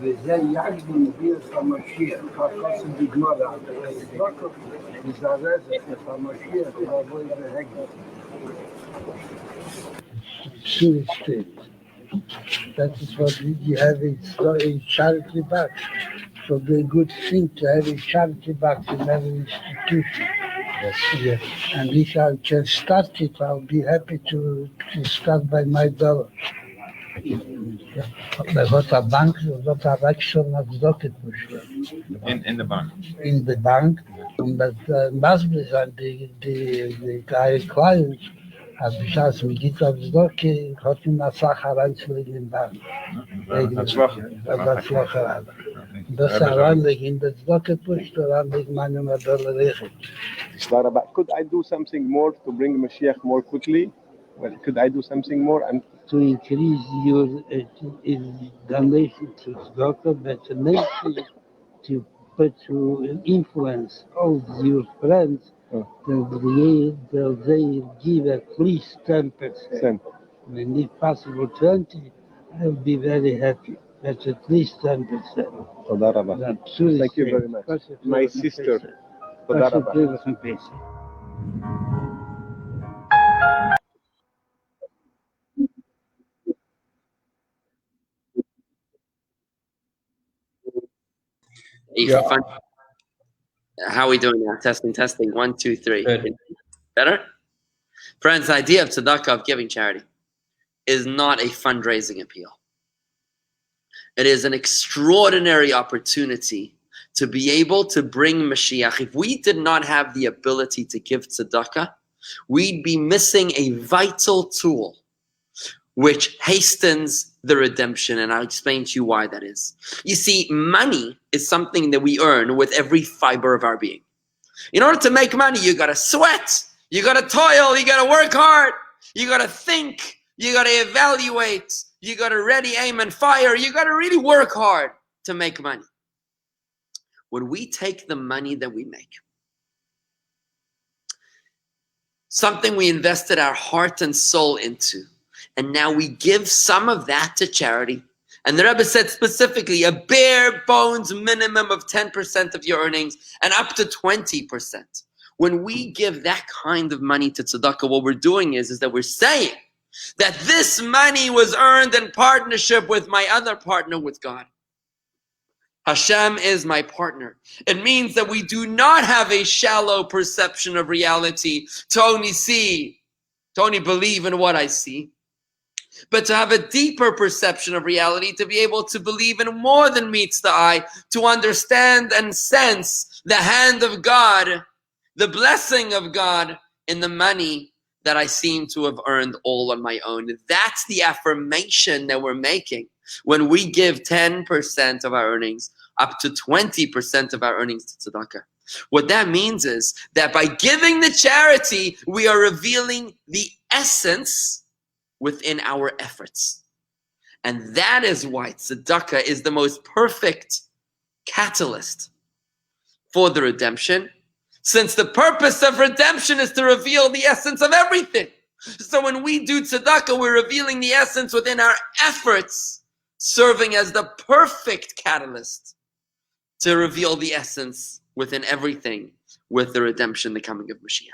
וזה יגדים ביר המשיח, ככה בגמרא, מזרזת את המשיח, לבוא להגד. That is what we have a charity box. So the good thing to have a charity box in every institution. Yes. And if I can start it, I'll be happy to start by my dollar. What a bank, what a action of docket push. In the bank. In the bank, but must be that the clients have because we get up the docket, got in a Sacha reinzulegen in bank. That's right. That's right. Das heranlegen in the docket push, heranlegen meine Dollar regel. Could I do something more to bring Mashiach more quickly? Well, could I do something more? And to increase your donation to doctor, but make to put to influence all your friends, they give at least 10%. And if possible 20, I'll be very happy. That's at least 10%. Thank you very much. My sister. Yeah. How are we doing now? Testing. 1, 2, 3. Good. Better? Friends, the idea of tzedakah, of giving charity, is not a fundraising appeal. It is an extraordinary opportunity to be able to bring Mashiach. If we did not have the ability to give tzedakah, we'd be missing a vital tool which hastens the redemption, and I'll explain to you why that is. You see, money is something that we earn with every fiber of our being. In order to make money, you gotta sweat, you gotta toil, you gotta work hard, you gotta think, you gotta evaluate, you gotta ready, aim, and fire. You gotta really work hard to make money. When we take the money that we make, something we invested our heart and soul into, and now we give some of that to charity. And the Rebbe said specifically, a bare bones minimum of 10% of your earnings and up to 20%. When we give that kind of money to tzedakah, what we're doing is that we're saying that this money was earned in partnership with my other partner, with God. Hashem is my partner. It means that we do not have a shallow perception of reality to only believe in what I see, but to have a deeper perception of reality, to be able to believe in more than meets the eye, to understand and sense the hand of God, the blessing of God in the money that I seem to have earned all on my own. That's the affirmation that we're making when we give 10% of our earnings, up to 20% of our earnings to tzedakah. What that means is that by giving the charity, we are revealing the essence within our efforts. And that is why tzedakah is the most perfect catalyst for the redemption, since the purpose of redemption is to reveal the essence of everything. So when we do tzedakah, we're revealing the essence within our efforts, serving as the perfect catalyst to reveal the essence within everything with the redemption, the coming of Mashiach.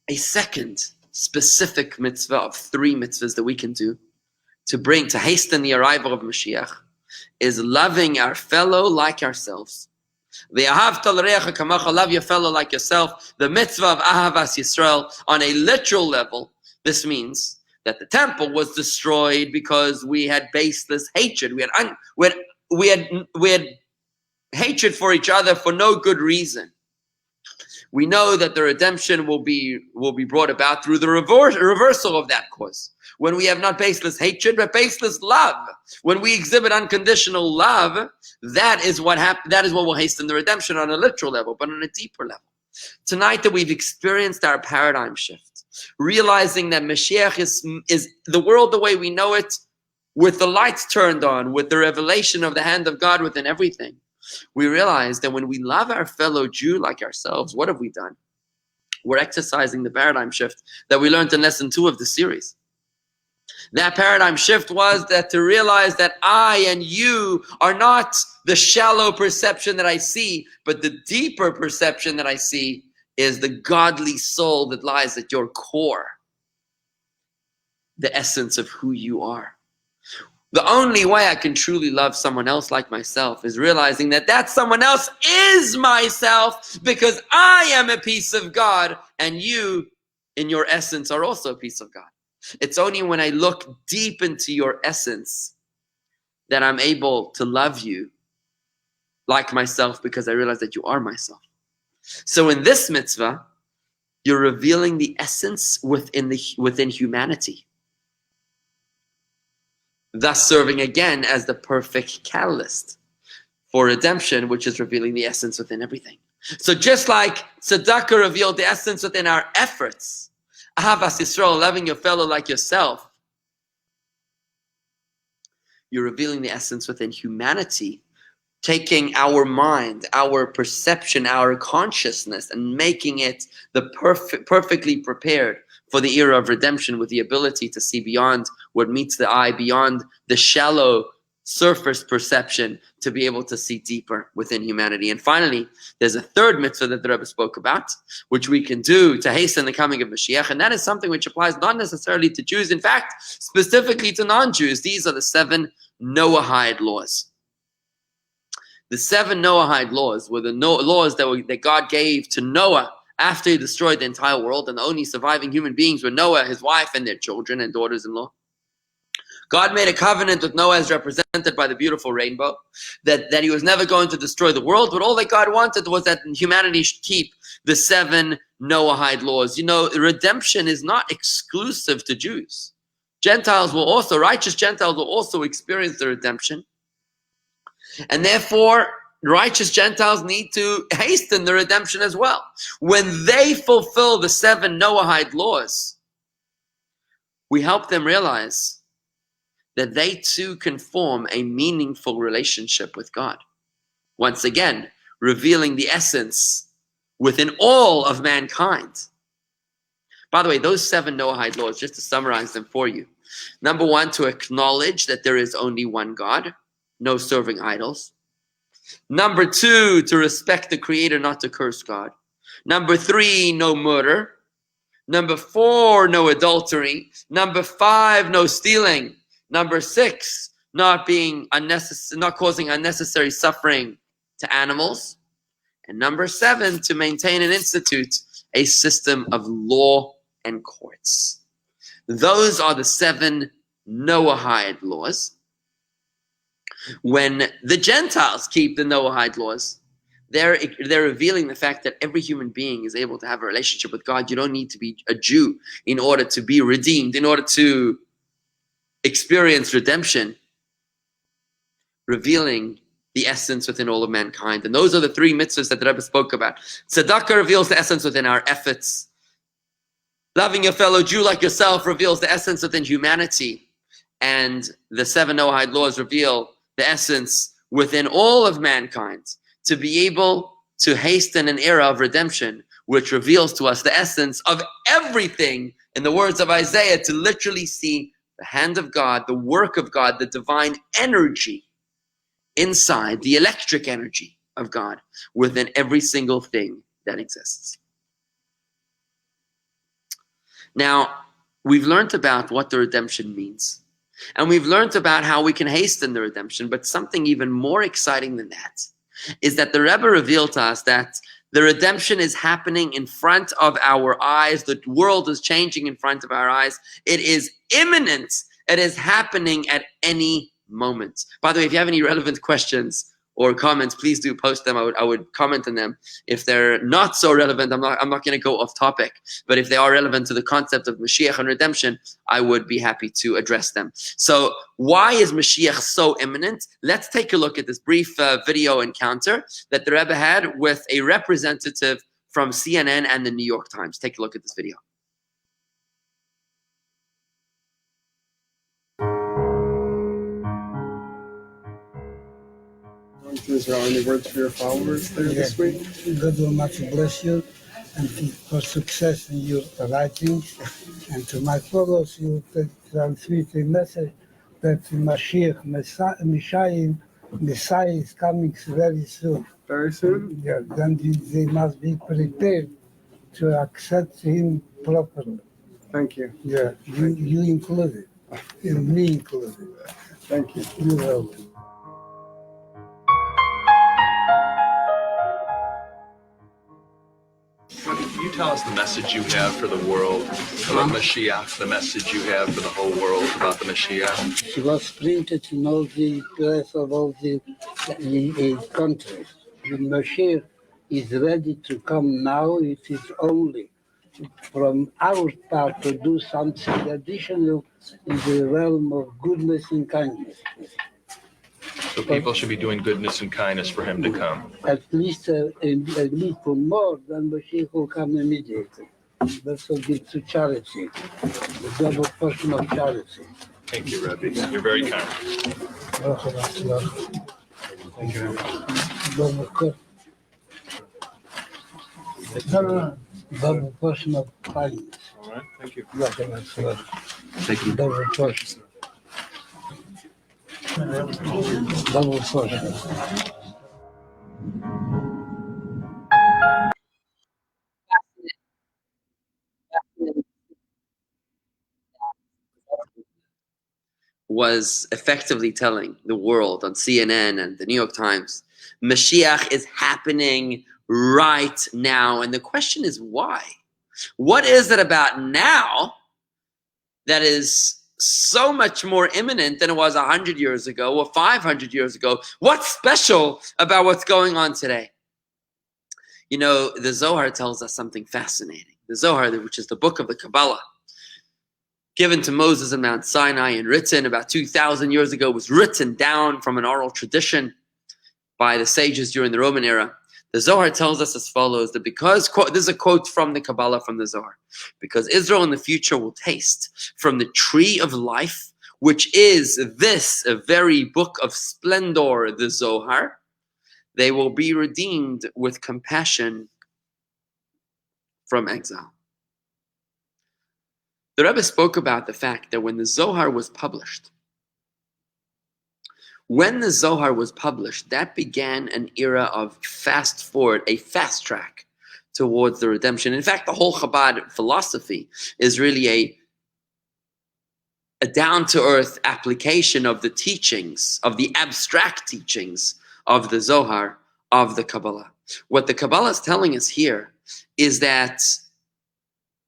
A second specific mitzvah of 3 mitzvahs that we can do to hasten the arrival of Mashiach is loving our fellow like ourselves. Love your fellow like yourself. The mitzvah of Ahavas Yisrael. On a literal level, this means that the temple was destroyed because we had baseless hatred. We had hatred for each other for no good reason. We know that the redemption will be brought about through the reversal of that cause. When we have not baseless hatred, but baseless love. When we exhibit unconditional love, that is what will hasten the redemption on a literal level, but on a deeper level. Tonight that we've experienced our paradigm shift, realizing that Mashiach is the world the way we know it, with the lights turned on, with the revelation of the hand of God within everything, we realize that when we love our fellow Jew like ourselves, what have we done? We're exercising the paradigm shift that we learned in lesson 2 of the series. That paradigm shift was that to realize that I and you are not the shallow perception that I see, but the deeper perception that I see is the godly soul that lies at your core, the essence of who you are. The only way I can truly love someone else like myself is realizing that that someone else is myself, because I am a piece of God and you, in your essence, are also a piece of God. It's only when I look deep into your essence that I'm able to love you like myself, because I realize that you are myself. So in this mitzvah, you're revealing the essence within humanity, thus serving again as the perfect catalyst for redemption, which is revealing the essence within everything. So just like Sadaka revealed the essence within our efforts, Ahavas Yisrael, loving your fellow like yourself, you're revealing the essence within humanity, taking our mind, our perception, our consciousness, and making it the perfectly prepared for the era of redemption, with the ability to see beyond what meets the eye, beyond the shallow surface perception, to be able to see deeper within humanity. And finally, there's a third mitzvah that the Rebbe spoke about, which we can do to hasten the coming of Mashiach, and that is something which applies not necessarily to Jews, in fact, specifically to non-Jews. These are the 7 Noahide laws. The 7 Noahide laws were the laws that God gave to Noah after he destroyed the entire world, and the only surviving human beings were Noah, his wife, and their children and daughters-in-law. God made a covenant with Noah, as represented by the beautiful rainbow, that he was never going to destroy the world, but all that God wanted was that humanity should keep the 7 Noahide laws. You know, redemption is not exclusive to Jews. righteous Gentiles will also experience the redemption. And therefore, righteous Gentiles need to hasten the redemption as well. When they fulfill the 7 Noahide laws, we help them realize that they too can form a meaningful relationship with God. Once again, revealing the essence within all of mankind. By the way, those 7 Noahide laws, just to summarize them for you. Number 1, to acknowledge that there is only one God, no serving idols. Number 2, to respect the Creator, not to curse God. Number 3, no murder. Number 4, no adultery. Number 5, no stealing. Number 6, not causing unnecessary suffering to animals. And number 7, to maintain and institute a system of law and courts. Those are the 7 Noahide laws. When the Gentiles keep the Noahide laws, they're revealing the fact that every human being is able to have a relationship with God. You don't need to be a Jew in order to be redeemed, in order to experience redemption, revealing the essence within all of mankind. And those are the 3 mitzvahs that the Rebbe spoke about. Sadaka reveals the essence within our efforts. Loving your fellow Jew like yourself reveals the essence within humanity. And the 7 Noahide laws reveal the essence within all of mankind, to be able to hasten an era of redemption, which reveals to us the essence of everything, in the words of Isaiah, to literally see the hand of God, the work of God, the divine energy inside, the electric energy of God within every single thing that exists. Now, we've learned about what the redemption means. And we've learned about how we can hasten the redemption, but something even more exciting than that is that the Rebbe revealed to us that the redemption is happening in front of our eyes. The world is changing in front of our eyes. It is imminent. It is happening at any moment. By the way, if you have any relevant questions or comments, please do post them. I would comment on them. If they're not so relevant, I'm not going to go off topic. But if they are relevant to the concept of Mashiach and redemption, I would be happy to address them. So why is Mashiach so imminent? Let's take a look at this brief video encounter that the Rebbe had with a representative from CNN and the New York Times. Take a look at this video. Israel, any words for your followers there this week? God will much bless you and for success in your writings. And to my followers, you transmit a message that Mashiach, Messiah is coming very soon. Very soon? Yeah, then they must be prepared to accept him properly. Thank you. Yeah, you included, and me included. Thank you. You're welcome. Rabbi, can you tell us the message you have for the world about Mashiach, the message you have for the whole world about the Mashiach? She was printed in all the press of all the countries. The Mashiach is ready to come now. It is only from our part to do something additional in the realm of goodness and kindness. So people should be doing goodness and kindness for him to come. At least for more than Mashiach will come immediately. That's a bit to charity, the double portion of charity. Thank you, Rabbi. You're very kind. Thank you. Double portion of kindness. All right. Thank you. Thank you. Double portion. Double portion. Was effectively telling the world on CNN and the New York Times, Mashiach is happening right now. And the question is why? What is it about now that is so much more imminent than it was 100 years ago or 500 years ago? What's special about what's going on today? You know, the Zohar tells us something fascinating. The Zohar, which is the book of the Kabbalah, given to Moses in Mount Sinai and written about 2,000 years ago, was written down from an oral tradition by the sages during the Roman era. The Zohar tells us as follows, that because, this is a quote from the Kabbalah from the Zohar, because Israel in the future will taste from the tree of life, which is this very book of splendor, the Zohar, they will be redeemed with compassion from exile. The Rebbe spoke about the fact that when the Zohar was published, that began an era of fast forward, a fast track towards the redemption. In fact, the whole Chabad philosophy is really a down-to-earth application of the teachings, of the abstract teachings of the Zohar, of the Kabbalah. What the Kabbalah is telling us here is that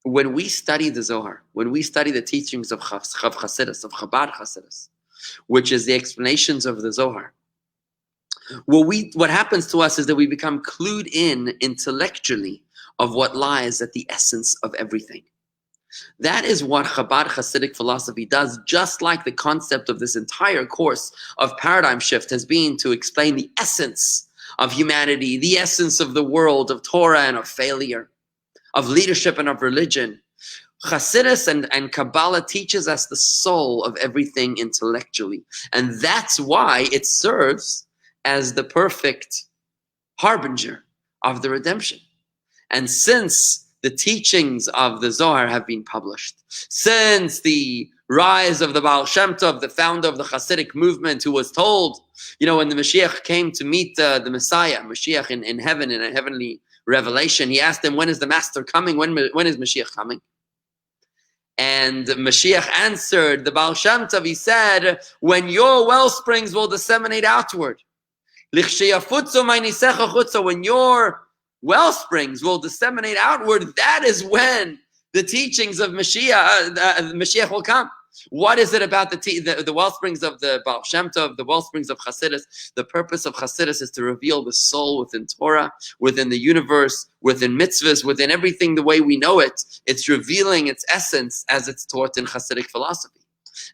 when we study the Zohar, when we study the teachings of Chassidus, of Chabad Chassidus, which is the explanations of the Zohar, what happens to us is that we become clued in intellectually of what lies at the essence of everything. That is what Chabad Hasidic philosophy does, just like the concept of this entire course of paradigm shift has been to explain the essence of humanity, the essence of the world, of Torah and of failure, of leadership and of religion. Hasidus and Kabbalah teaches us the soul of everything intellectually. And that's why it serves as the perfect harbinger of the redemption. And since the teachings of the Zohar have been published, since the rise of the Baal Shem Tov, the founder of the Hasidic movement, who was told, when the Mashiach came to meet the Messiah, Mashiach in heaven, in a heavenly revelation, he asked him, when is the Master coming? When is Mashiach coming? And Mashiach answered the Baal Shem Tov, he said, when your well springs will disseminate outward. When your well springs will disseminate outward, that is when the teachings of Mashiach will come. What is it about the well springs of the Baal Shem Tov, the well springs of Hasidus? The purpose of Hasidus is to reveal the soul within Torah, within the universe, within mitzvahs, within everything the way we know it. It's revealing its essence as it's taught in Hasidic philosophy.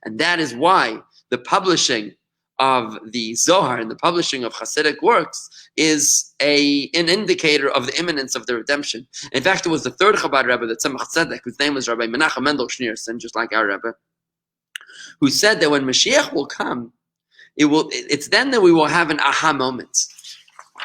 And that is why the publishing of the Zohar and the publishing of Hasidic works is an indicator of the imminence of the redemption. In fact, it was the third Chabad Rebbe, the Tzemach Tzedek, whose name was Rabbi Menachem Mendel Schneerson, just like our Rebbe, who said that when Mashiach will come, it's then that we will have an aha moment.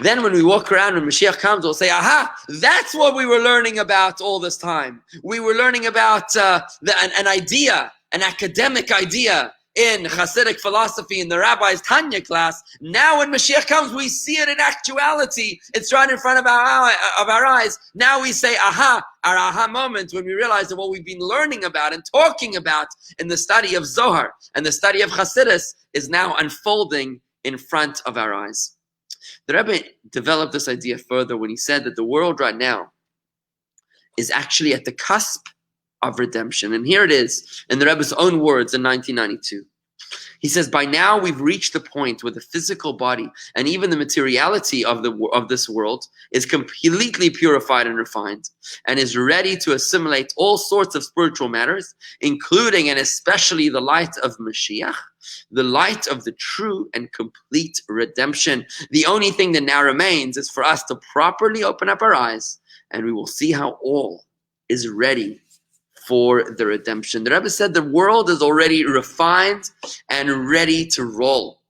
Then when we walk around and Mashiach comes, we'll say, aha, that's what we were learning about all this time. We were learning about an idea, an academic idea in Hasidic philosophy in the Rabbi's Tanya class. Now when Mashiach comes, we see it in actuality. It's right in front of our eyes. Now we say, aha, our aha moment, when we realize that what we've been learning about and talking about in the study of Zohar and the study of Hasidus is now unfolding in front of our eyes. The Rebbe developed this idea further when he said that the world right now is actually at the cusp of redemption. And here it is in the Rebbe's own words in 1992. He says, by now we've reached the point where the physical body and even the materiality of this world is completely purified and refined and is ready to assimilate all sorts of spiritual matters, including and especially the light of Mashiach, the light of the true and complete redemption. The only thing that now remains is for us to properly open up our eyes, and we will see how all is ready for the redemption. The Rebbe said the world is already refined and ready to roll.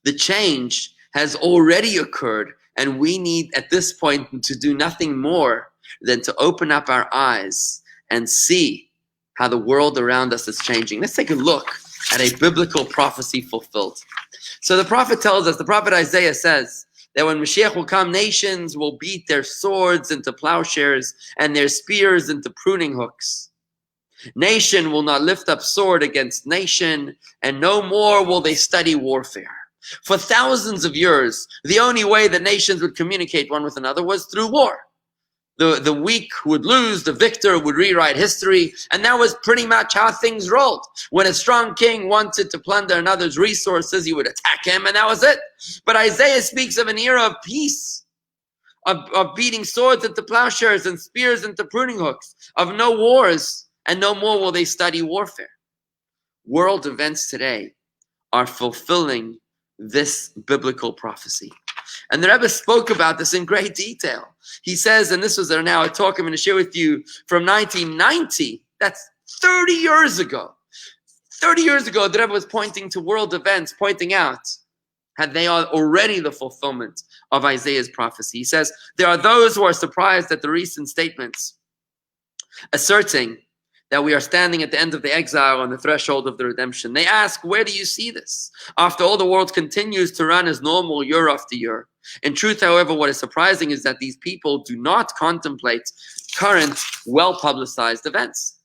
The change has already occurred, and we need at this point to do nothing more than to open up our eyes and see how the world around us is changing. Let's take a look at a biblical prophecy fulfilled. So the prophet tells us, the prophet Isaiah says, that when Mashiach will come, nations will beat their swords into plowshares and their spears into pruning hooks. Nation will not lift up sword against nation, and no more will they study warfare. For thousands of years, the only way that nations would communicate one with another was through war. The weak would lose, the victor would rewrite history, and that was pretty much how things rolled. When a strong king wanted to plunder another's resources, he would attack him, and that was it. But Isaiah speaks of an era of peace, of beating swords into plowshares and spears into pruning hooks, of no wars and no more will they study warfare. World events today are fulfilling this biblical prophecy. And the Rebbe spoke about this in great detail. He says, and this was now a talk I'm going to share with you from 1990, that's 30 years ago. 30 years ago, the Rebbe was pointing to world events, pointing out how they are already the fulfillment of Isaiah's prophecy. He says, there are those who are surprised at the recent statements asserting that we are standing at the end of the exile on the threshold of the redemption. They ask, where do you see this? After all, the world continues to run as normal year after year. In truth, however, what is surprising is that these people do not contemplate current, well-publicized events.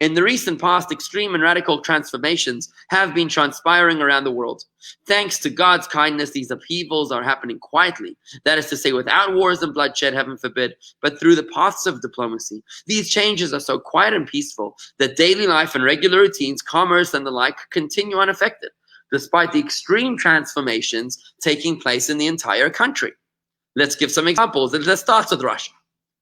In the recent past, extreme and radical transformations have been transpiring around the world. Thanks to God's kindness, these upheavals are happening quietly. That is to say, without wars and bloodshed, heaven forbid, but through the paths of diplomacy. These changes are so quiet and peaceful that daily life and regular routines, commerce and the like, continue unaffected, despite the extreme transformations taking place in the entire country. Let's give some examples. Let's start with Russia.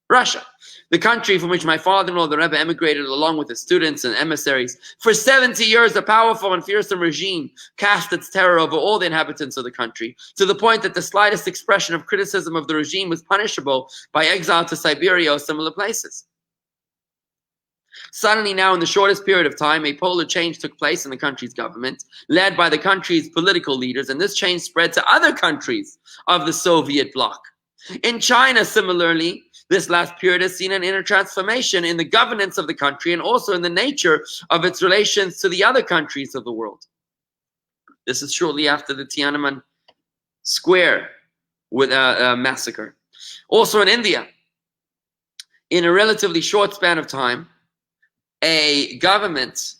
Russia, the country from which my father-in-law, the Rebbe, emigrated along with his students and emissaries. For 70 years, a powerful and fearsome regime cast its terror over all the inhabitants of the country, to the point that the slightest expression of criticism of the regime was punishable by exile to Siberia or similar places. Suddenly now, in the shortest period of time, a polar change took place in the country's government, led by the country's political leaders, and this change spread to other countries of the Soviet bloc. In China, similarly, this last period has seen an inner transformation in the governance of the country and also in the nature of its relations to the other countries of the world. This is shortly after the Tiananmen Square with a massacre. Also in India, in a relatively short span of time, a government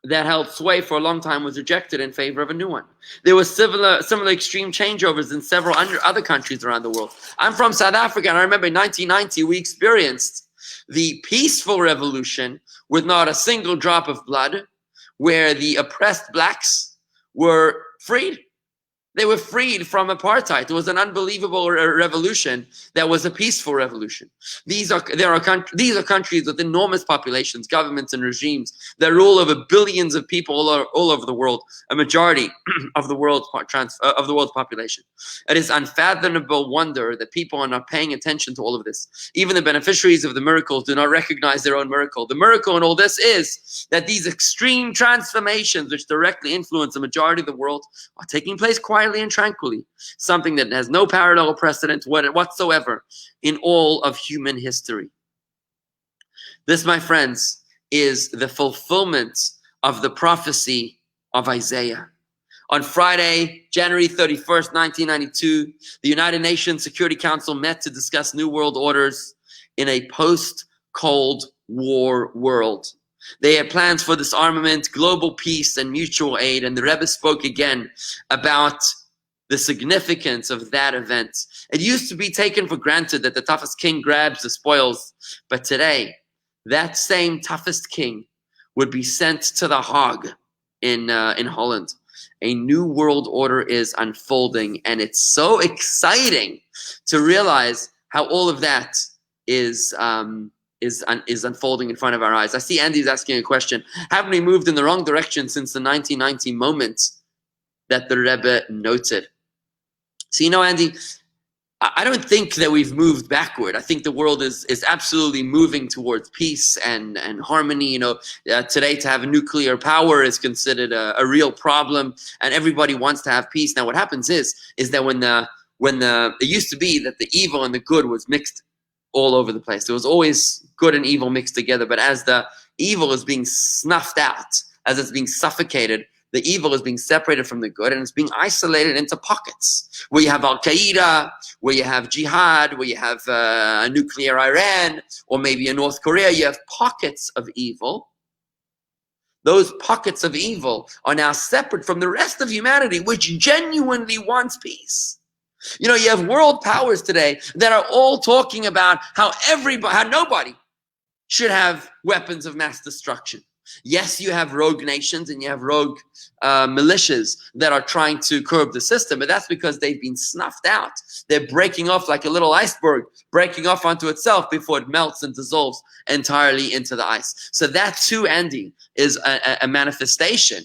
that held sway for a long time was rejected in favor of a new one. There were similar extreme changeovers in several other countries around the world. I'm from South Africa, and I remember in 1990 we experienced the peaceful revolution with not a single drop of blood, where the oppressed blacks were freed. They were freed from apartheid. It was an unbelievable revolution that was a peaceful revolution. These are countries with enormous populations, governments, and regimes that rule over billions of people all over the world, a majority of the world's population. It is unfathomable wonder that people are not paying attention to all of this. Even the beneficiaries of the miracles do not recognize their own miracle. The miracle in all this is that these extreme transformations, which directly influence the majority of the world, are taking place quietly and tranquilly, something that has no parallel or precedent whatsoever in all of human history. This, my friends, is the fulfillment of the prophecy of Isaiah. On Friday, January 31st, 1992, the United Nations Security Council met to discuss new world orders in a post-Cold War world. They had plans for disarmament, global peace, and mutual aid, and the Rebbe spoke again about the significance of that event. It used to be taken for granted that the toughest king grabs the spoils, but today, that same toughest king would be sent to the Hague in Holland. A new world order is unfolding, and it's so exciting to realize how all of that is unfolding in front of our eyes. I see Andy's asking a question. Haven't we moved in the wrong direction since the 1990 moment that the Rebbe noted? So, Andy, I don't think that we've moved backward. I think the world is absolutely moving towards peace and harmony. Today to have a nuclear power is considered a real problem, and everybody wants to have peace. Now, what happens is that when it used to be that the evil and the good was mixed all over the place. There was always good and evil mixed together, but as the evil is being snuffed out, as it's being suffocated, the evil is being separated from the good, and it's being isolated into pockets, where you have Al-Qaeda, where you have jihad, where you have a nuclear Iran, or maybe a North Korea. You have pockets of evil. Those pockets of evil are now separate from the rest of humanity, which genuinely wants peace. You have world powers today that are all talking about how nobody should have weapons of mass destruction. Yes, you have rogue nations and you have rogue militias that are trying to curb the system, but that's because they've been snuffed out. They're breaking off like a little iceberg, breaking off onto itself before it melts and dissolves entirely into the ice. So that too, Andy, is a manifestation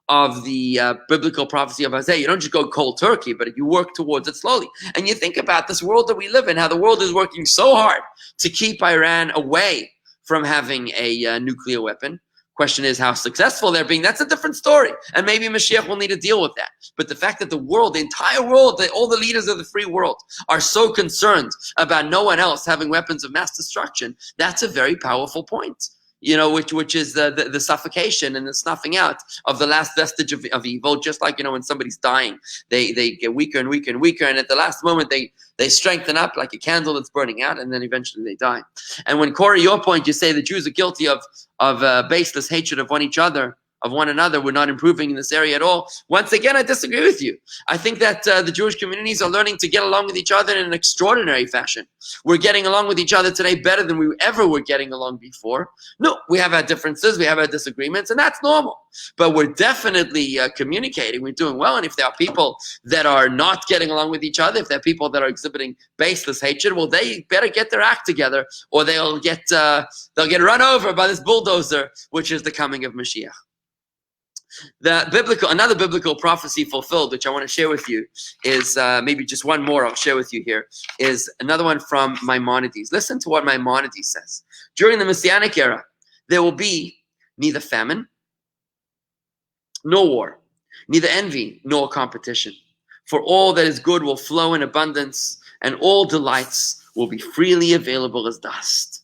of the biblical prophecy of Isaiah. You don't just go cold turkey, but you work towards it slowly. And you think about this world that we live in, how the world is working so hard to keep Iran away from having a nuclear weapon. Question is how successful they're being. That's a different story. And maybe Mashiach will need to deal with that. But the fact that the world, the entire world, all the leaders of the free world are so concerned about no one else having weapons of mass destruction, that's a very powerful point. You know, which is the suffocation and the snuffing out of the last vestige of evil. Just like, you know, when somebody's dying, they get weaker and weaker and weaker, and at the last moment they strengthen up like a candle that's burning out, and then eventually they die. And when, Corey, your point, you say the Jews are guilty of baseless hatred of one another, we're not improving in this area at all. Once again, I disagree with you. I think that the Jewish communities are learning to get along with each other in an extraordinary fashion. We're getting along with each other today better than we ever were getting along before. No, we have our differences, we have our disagreements, and that's normal. But we're definitely communicating, we're doing well. And if there are people that are not getting along with each other, if there are people that are exhibiting baseless hatred, well, they better get their act together, or they'll get run over by this bulldozer, which is the coming of Mashiach. Another biblical prophecy fulfilled, which I want to share with you, is maybe just one more I'll share with you here, is another one from Maimonides. Listen to what Maimonides says. During the Messianic era, there will be neither famine nor war, neither envy nor competition. For all that is good will flow in abundance, and all delights will be freely available as dust.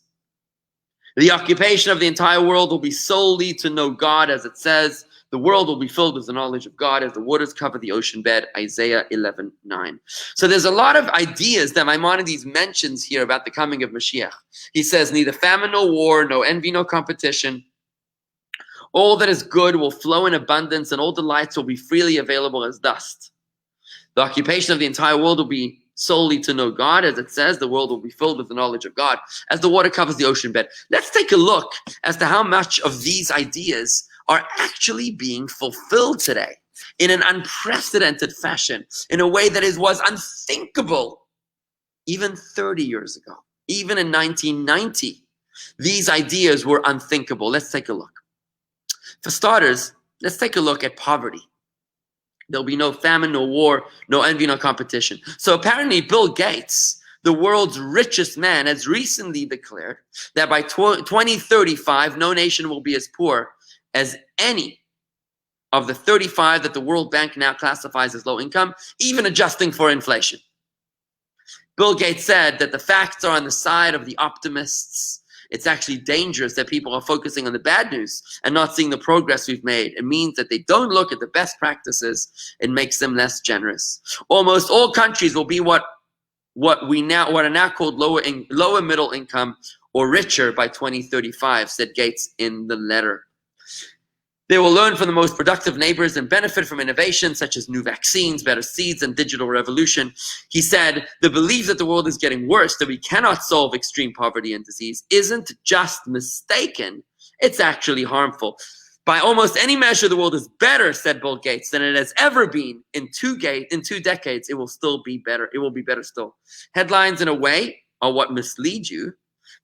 The occupation of the entire world will be solely to know God, as it says, the world will be filled with the knowledge of God as the waters cover the ocean bed, Isaiah 11:9. So there's a lot of ideas that Maimonides mentions here about the coming of Mashiach. He says, neither famine nor war, no envy, no competition. All that is good will flow in abundance, and all delights will be freely available as dust. The occupation of the entire world will be solely to know God, as it says, the world will be filled with the knowledge of God as the water covers the ocean bed. Let's take a look as to how much of these ideas are actually being fulfilled today in an unprecedented fashion, in a way that was unthinkable even 30 years ago. Even in 1990, these ideas were unthinkable. Let's take a look. For starters, let's take a look at poverty. There'll be no famine, no war, no envy, no competition. So apparently Bill Gates, the world's richest man, has recently declared that by 2035, no nation will be as poor as any of the 35 that the World Bank now classifies as low income, even adjusting for inflation. Bill Gates said that the facts are on the side of the optimists. It's actually dangerous that people are focusing on the bad news and not seeing the progress we've made. It means that they don't look at the best practices. It makes them less generous. Almost all countries will be what are now called lower middle income or richer by 2035, said Gates in the letter. They will learn from the most productive neighbors and benefit from innovations such as new vaccines, better seeds, and digital revolution. He said, the belief that the world is getting worse, that we cannot solve extreme poverty and disease, isn't just mistaken, it's actually harmful. By almost any measure, the world is better, said Bill Gates, than it has ever been. In 2 decades, it will still be better. It will be better still. Headlines, in a way, are what mislead you,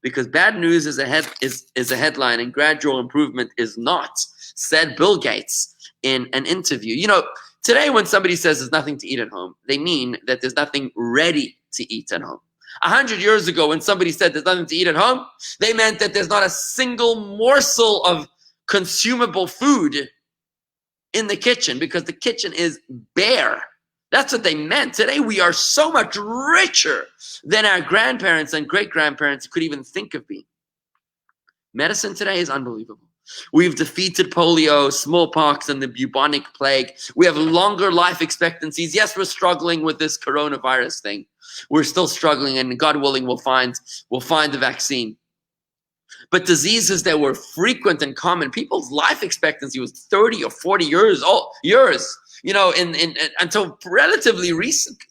because bad news is a headline and gradual improvement is not, said Bill Gates in an interview. You know, today when somebody says there's nothing to eat at home, they mean that there's nothing ready to eat at home. 100 years ago, when somebody said there's nothing to eat at home, they meant that there's not a single morsel of consumable food in the kitchen, because the kitchen is bare. That's what they meant. Today, we are so much richer than our grandparents and great-grandparents could even think of being. Medicine today is unbelievable. We've defeated polio, smallpox, and the bubonic plague. We have longer life expectancies. Yes, we're struggling with this coronavirus thing. We're still struggling, and God willing, we'll find the vaccine. But diseases that were frequent and common, people's life expectancy was 30 or 40 years, you know, until relatively recently.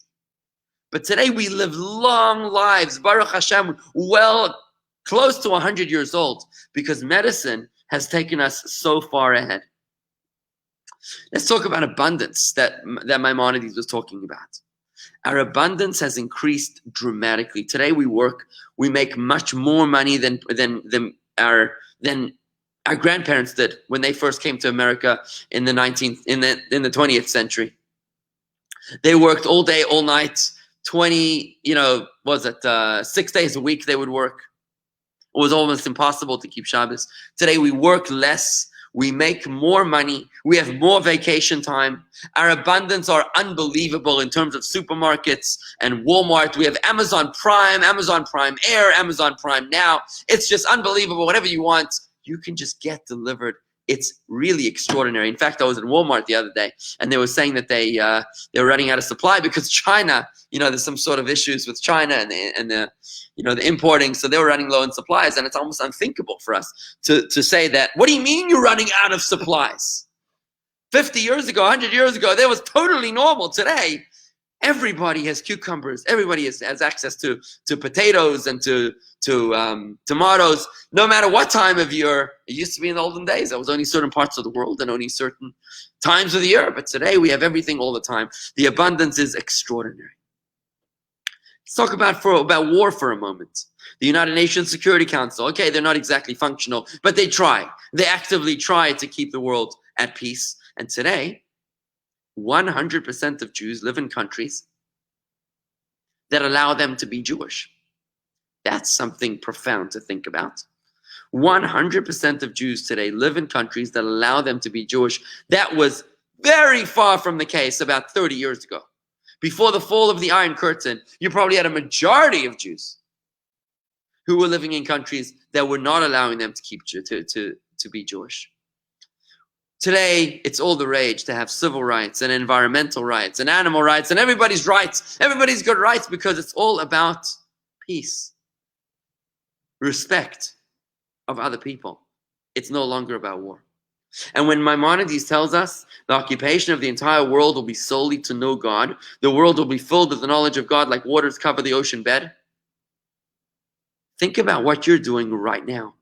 But today we live long lives, Baruch Hashem, well close to 100 years old, because medicine has taken us so far ahead. Let's talk about abundance that Maimonides was talking about. Our abundance has increased dramatically. Today we make much more money than our grandparents did when they first came to America in the 20th century. They worked all day, all night, 6 days a week they would work. It was almost impossible to keep Shabbos. Today we work less, we make more money, we have more vacation time. Our abundance are unbelievable in terms of supermarkets and Walmart. We have Amazon Prime Air, Amazon Prime Now. It's just unbelievable. Whatever you want, you can just get delivered. It's really extraordinary. In fact, I was at Walmart the other day, and they were saying that they're running out of supply because China, there's some sort of issues with China and the importing, so they were running low on supplies, and it's almost unthinkable for us to say that. What do you mean you're running out of supplies? 50 years ago, 100 years ago, that was totally normal. Today, everybody has cucumbers. Everybody has access to potatoes and to tomatoes, no matter what time of year. It used to be in the olden days. There was only certain parts of the world and only certain times of the year. But today we have everything all the time. The abundance is extraordinary. Let's talk about war for a moment. The United Nations Security Council. Okay, they're not exactly functional, but they try. They actively try to keep the world at peace. And today, 100% of Jews live in countries that allow them to be Jewish. That's something profound to think about. 100% of Jews today live in countries that allow them to be Jewish. That was very far from the case about 30 years ago. Before the fall of the Iron Curtain, you probably had a majority of Jews who were living in countries that were not allowing them to be Jewish. Today, it's all the rage to have civil rights and environmental rights and animal rights and everybody's rights. Everybody's got rights because it's all about peace, respect of other people. It's no longer about war. And when Maimonides tells us the occupation of the entire world will be solely to know God, the world will be filled with the knowledge of God like waters cover the ocean bed, think about what you're doing right now.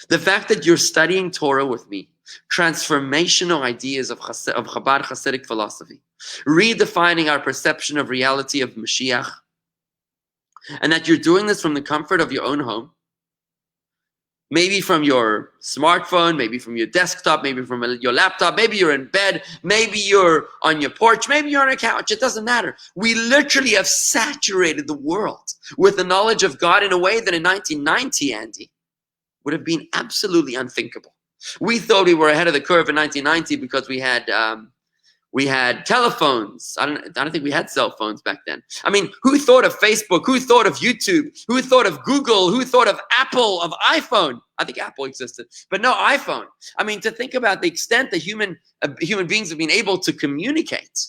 The fact that you're studying Torah with me, transformational ideas of Chabad Hasidic philosophy, redefining our perception of reality of Mashiach, and that you're doing this from the comfort of your own home, maybe from your smartphone, maybe from your desktop, maybe from your laptop, maybe you're in bed, maybe you're on your porch, maybe you're on a couch, it doesn't matter. We literally have saturated the world with the knowledge of God in a way that in 1990, Andy, would have been absolutely unthinkable. We thought we were ahead of the curve in 1990 because we had telephones. I don't think we had cell phones back then. I mean, who thought of Facebook? Who thought of YouTube? Who thought of Google? Who thought of Apple, of iPhone? I think Apple existed, but no iPhone. I mean, to think about the extent that human beings have been able to communicate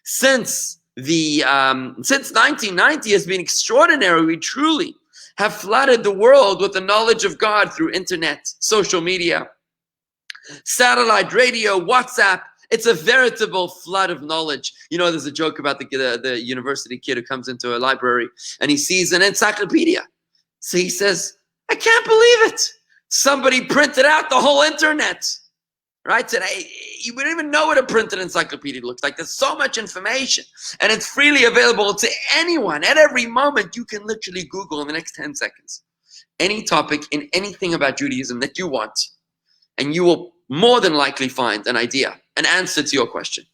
since 1990 has been extraordinary. We truly have flooded the world with the knowledge of God through internet, social media, satellite radio, WhatsApp. It's a veritable flood of knowledge. There's a joke about the university kid who comes into a library and he sees an encyclopedia. So he says, I can't believe it. Somebody printed out the whole internet. Right? Today, you wouldn't even know what a printed encyclopedia looks like. There's so much information, and it's freely available to anyone. At every moment, you can literally Google in the next 10 seconds any topic in anything about Judaism that you want, and you will more than likely find an idea, an answer to your question.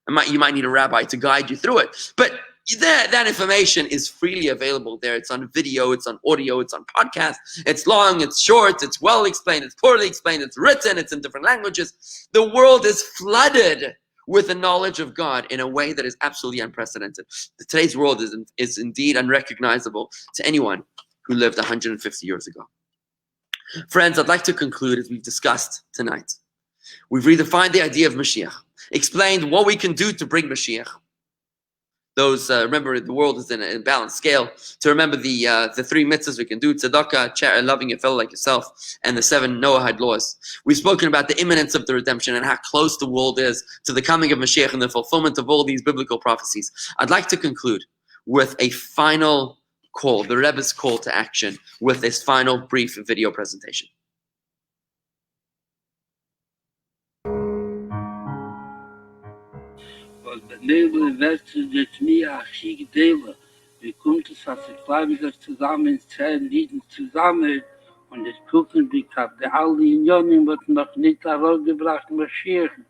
You might need a rabbi to guide you through it, but that information is freely available there. It's on video, it's on audio, it's on podcast. It's long, it's short, it's well explained, it's poorly explained, it's written, it's in different languages. The world is flooded with the knowledge of God in a way that is absolutely unprecedented. Today's world is indeed unrecognizable to anyone who lived 150 years ago. Friends, I'd like to conclude as we've discussed tonight. We've redefined the idea of Mashiach, explained what we can do to bring Mashiach. Remember, the world is in a balanced scale. To remember the 3 mitzvahs we can do: Sadaka, loving your fellow like yourself, and the 7 Noahide laws. We've spoken about the imminence of the redemption and how close the world is to the coming of Mashiach and the fulfillment of all these biblical prophecies. I'd like to conclude with a final call, the Rebbe's call to action, with this final brief video presentation. was benebel West jetzt mir achig dele. Wie kommt es, als die Gläubiger zusammen zählen, liegen zusammen und es gucken, wie kann der alle Unionen wird noch nicht herausgebracht marschieren.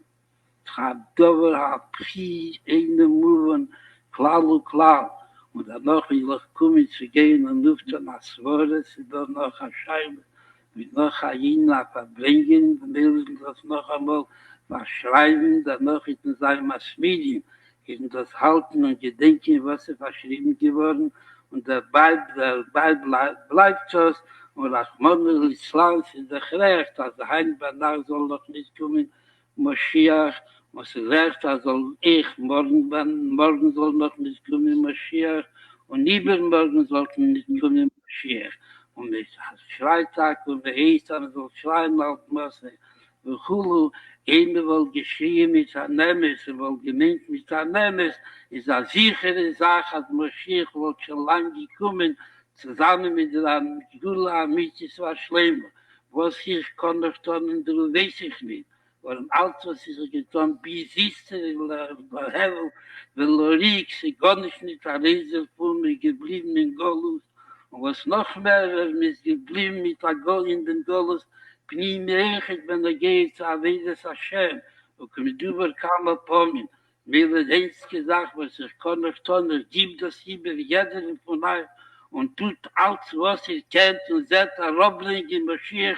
Hat Dovid hat Pri, eine Muren, klar und klar. Und danach will ich kommen zu gehen und luften als Wörter, sie dann noch eine Scheibe, mit noch ein Jena verbringen, will ich das noch einmal was schreiben, danach ist in seinem Medium, ist das Halten und Gedenken, was verschrieben geworden, und dabei bleibt es, und Rahman al-Islam ist das Recht, also ein Banach soll noch nicht kommen, Mashiach, was recht, also ich, morgen soll noch nicht kommen Mashiach, und übermorgen sollten nicht kommen Mashiach. Und mit Freitag und der Eistern soll schreien auf Masse. Und Hulu, eine wohl geschrien mit Anemes, wohl gemeint mit Anemes, ist eine sichere Sache, dass Mashiach wohl schon lange gekommen, zusammen mit der Gula Mitzvah Charity. Was ich kann noch tun, du weiß ich nicht. Warum alles, was ist getan, bis ist Hevel, Velorik, sie gar nicht der Reise von mir geblieben in Golus. Und was noch mehr, wir ist geblieben mit der Gol in den Golus, bin ich mir echt, wenn geht zu Avedes Hashem. Und kommt über Kammer Pomin. Mir wird eins gesagt, was ich kann noch tun, es gibt das über jeden von euch und tut alles, was ihr kennt und seht, Robling in Mashiach,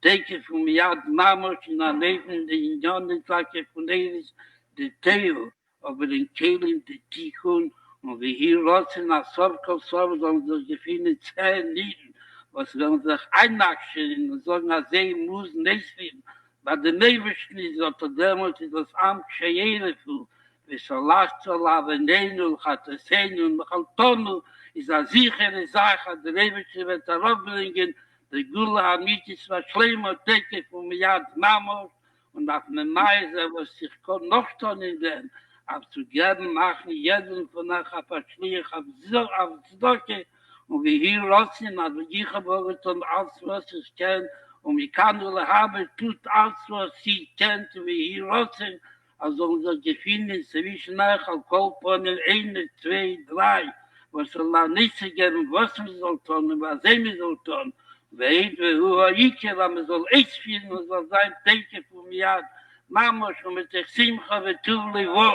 denke von mir, Mamos in der Leben, die Unionen-Tage von Eris, die Theo, aber den Kehlen, die Tichun, und wir hier rotzen, als Sorkel, sollen sich gefühlen 10 Lieden, was wir uns einnaschen und sagen, dass sie muss nicht werden. Bei den Nebensten ist unter dem, ist das Amt Scheiere für, wie so lacht so, aber Neinu, hat es Sehen und Chaltonu, ist eine sichere Sache, der Nebensten wird heraufbringen, der Gula Mitzvah Charity Teke von Miyad Mamos und auf eine Meise, was sich noch tun in den, auf zu gern machen, jeden von nachher verschlicht auf Sadaka und wir hier rotzen, also ich habe und alles, was ich kenne und ich kann nur haben, tut alles, was sie kennt, wir hier rotzen, also unser Gefühl zwischen nachher Kolponen 1, 2, 3, was soll nicht geben, was wir soll tun und was wir soll tun. Weet we hoe ik we zal iets vinden, zal zijn teken voor mij. Mama, zo met de simcha we toele wo.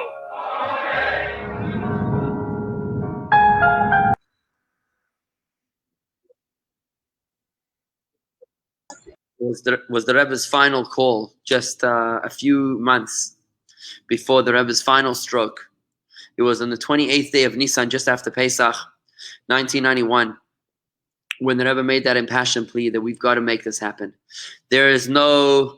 Was the Rebbe's final call just a few months before the Rebbe's final stroke. It was on the 28th day of Nisan, just after Pesach, 1991. When the Rebbe made that impassioned plea that we've got to make this happen. There is no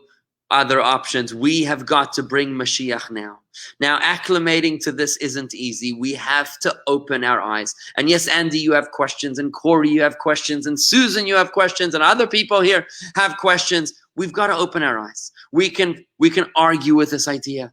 other options. We have got to bring Mashiach now. Now, acclimating to this isn't easy. We have to open our eyes. And yes, Andy, you have questions, and Corey, you have questions, and Susan, you have questions, and other people here have questions. We've got to open our eyes. We can argue with this idea,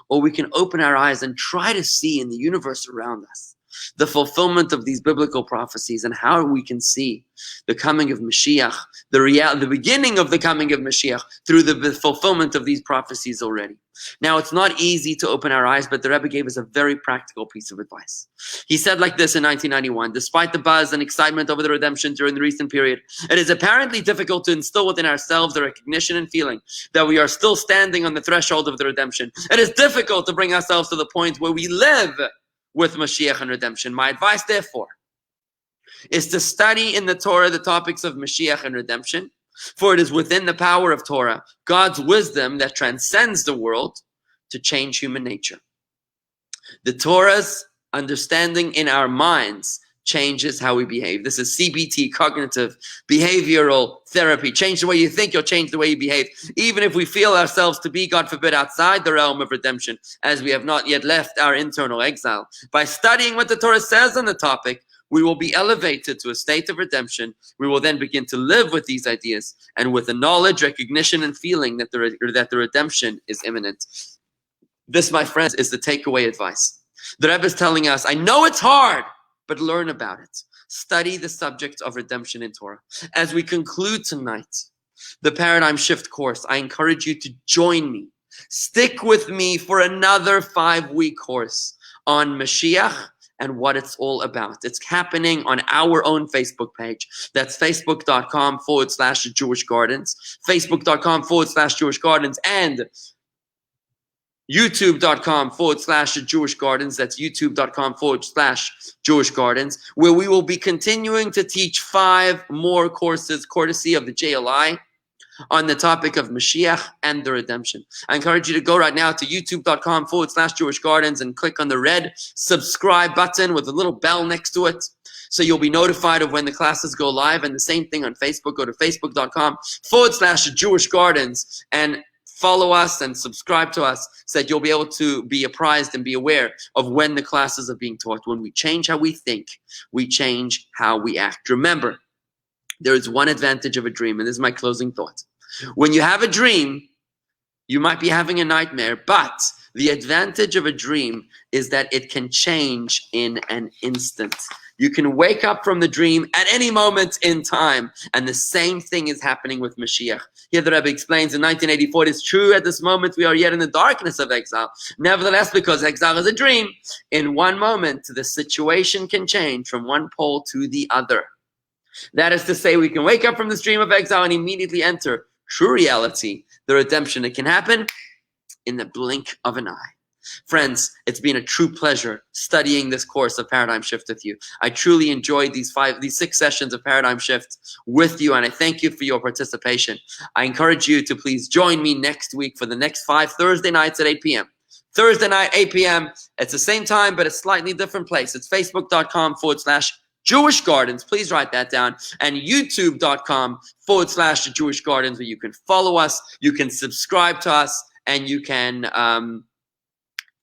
or we can open our eyes and try to see in the universe around us the fulfillment of these biblical prophecies and how we can see the coming of Mashiach, the beginning of the coming of Mashiach through the fulfillment of these prophecies already. Now, it's not easy to open our eyes, but the Rebbe gave us a very practical piece of advice. He said like this in 1991, despite the buzz and excitement over the redemption during the recent period, it is apparently difficult to instill within ourselves the recognition and feeling that we are still standing on the threshold of the redemption. It is difficult to bring ourselves to the point where we live with Mashiach and redemption. My advice, therefore, is to study in the Torah the topics of Mashiach and redemption, for it is within the power of Torah, God's wisdom that transcends the world, to change human nature. The Torah's understanding in our minds changes how we behave. This is CBT, cognitive behavioral therapy. Change the way you think, you'll change the way you behave. Even if we feel ourselves to be, God forbid, outside the realm of redemption, as we have not yet left our internal exile. By studying what the Torah says on the topic, we will be elevated to a state of redemption. We will then begin to live with these ideas and with the knowledge, recognition, and feeling that the redemption is imminent. This, my friends, is the takeaway advice. The Rebbe is telling us, I know it's hard, but learn about it. study the subject of redemption in Torah. As we conclude tonight, the Paradigm Shift course, I encourage you to join me. Stick with me for another 5-week course on Mashiach and what it's all about. It's happening on our own Facebook page. That's facebook.com/Jewish Gardens, facebook.com/Jewish Gardens, and youtube.com/Jewish Gardens. That's youtube.com/Jewish Gardens, where we will be continuing to teach 5 more courses courtesy of the JLI on the topic of Mashiach and the redemption. I encourage you to go right now to youtube.com/Jewish Gardens and click on the red subscribe button with a little bell next to it, so you'll be notified of when the classes go live. And the same thing on Facebook. Go to facebook.com/Jewish Gardens and follow us and subscribe to us, so that you'll be able to be apprised and be aware of when the classes are being taught. When we change how we think, we change how we act. Remember, there is one advantage of a dream, and this is my closing thought. When you have a dream, you might be having a nightmare, but the advantage of a dream is that it can change in an instant. You can wake up from the dream at any moment in time, and the same thing is happening with Mashiach. Here the Rabbi explains in 1984, it is true at this moment we are yet in the darkness of exile. Nevertheless, because exile is a dream, in one moment the situation can change from one pole to the other. That is to say, we can wake up from the stream of exile and immediately enter true reality, the redemption. It can happen in the blink of an eye. Friends, it's been a true pleasure studying this course of Paradigm Shift with you. I truly enjoyed these 6 sessions of Paradigm Shift with you, and I thank you for your participation. I encourage you to please join me next week for the next 5 Thursday nights at 8 p.m. Thursday night, 8 p.m. It's the same time, but a slightly different place. It's facebook.com/Jewish Gardens. Please write that down. And youtube.com/Jewish Gardens, where you can follow us, you can subscribe to us, and you can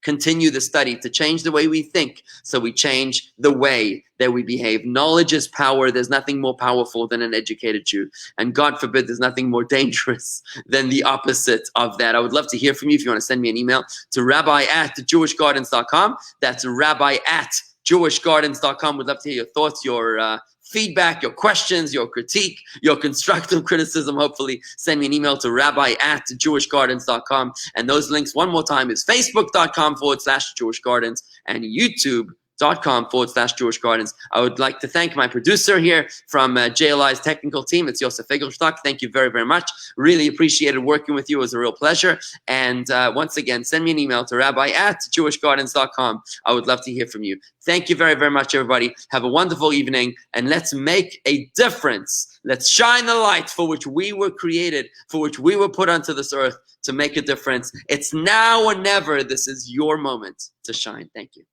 continue the study to change the way we think, so we change the way that we behave. Knowledge is power. There's nothing more powerful than an educated Jew. And God forbid, there's nothing more dangerous than the opposite of that. I would love to hear from you. If you want to send me an email to rabbi@jewishgardens.com. That's rabbi@jewishgardens.com. We'd love to hear your thoughts, your feedback, your questions, your critique, your constructive criticism. Hopefully, send me an email to rabbi@jewishgardens.com. And those links, one more time, is facebook.com/Jewish Gardens and youtube.com/Jewish Gardens. I would like to thank my producer here from JLI's technical team. It's Yosef Vigler. Thank you very, very much. Really appreciated working with you. It was a real pleasure. And once again, send me an email to rabbi@jewishgardens.com. I would love to hear from you. Thank you very, very much, everybody. Have a wonderful evening, and let's make a difference. Let's shine the light for which we were created, for which we were put onto this earth to make a difference. It's now or never. This is your moment to shine. Thank you.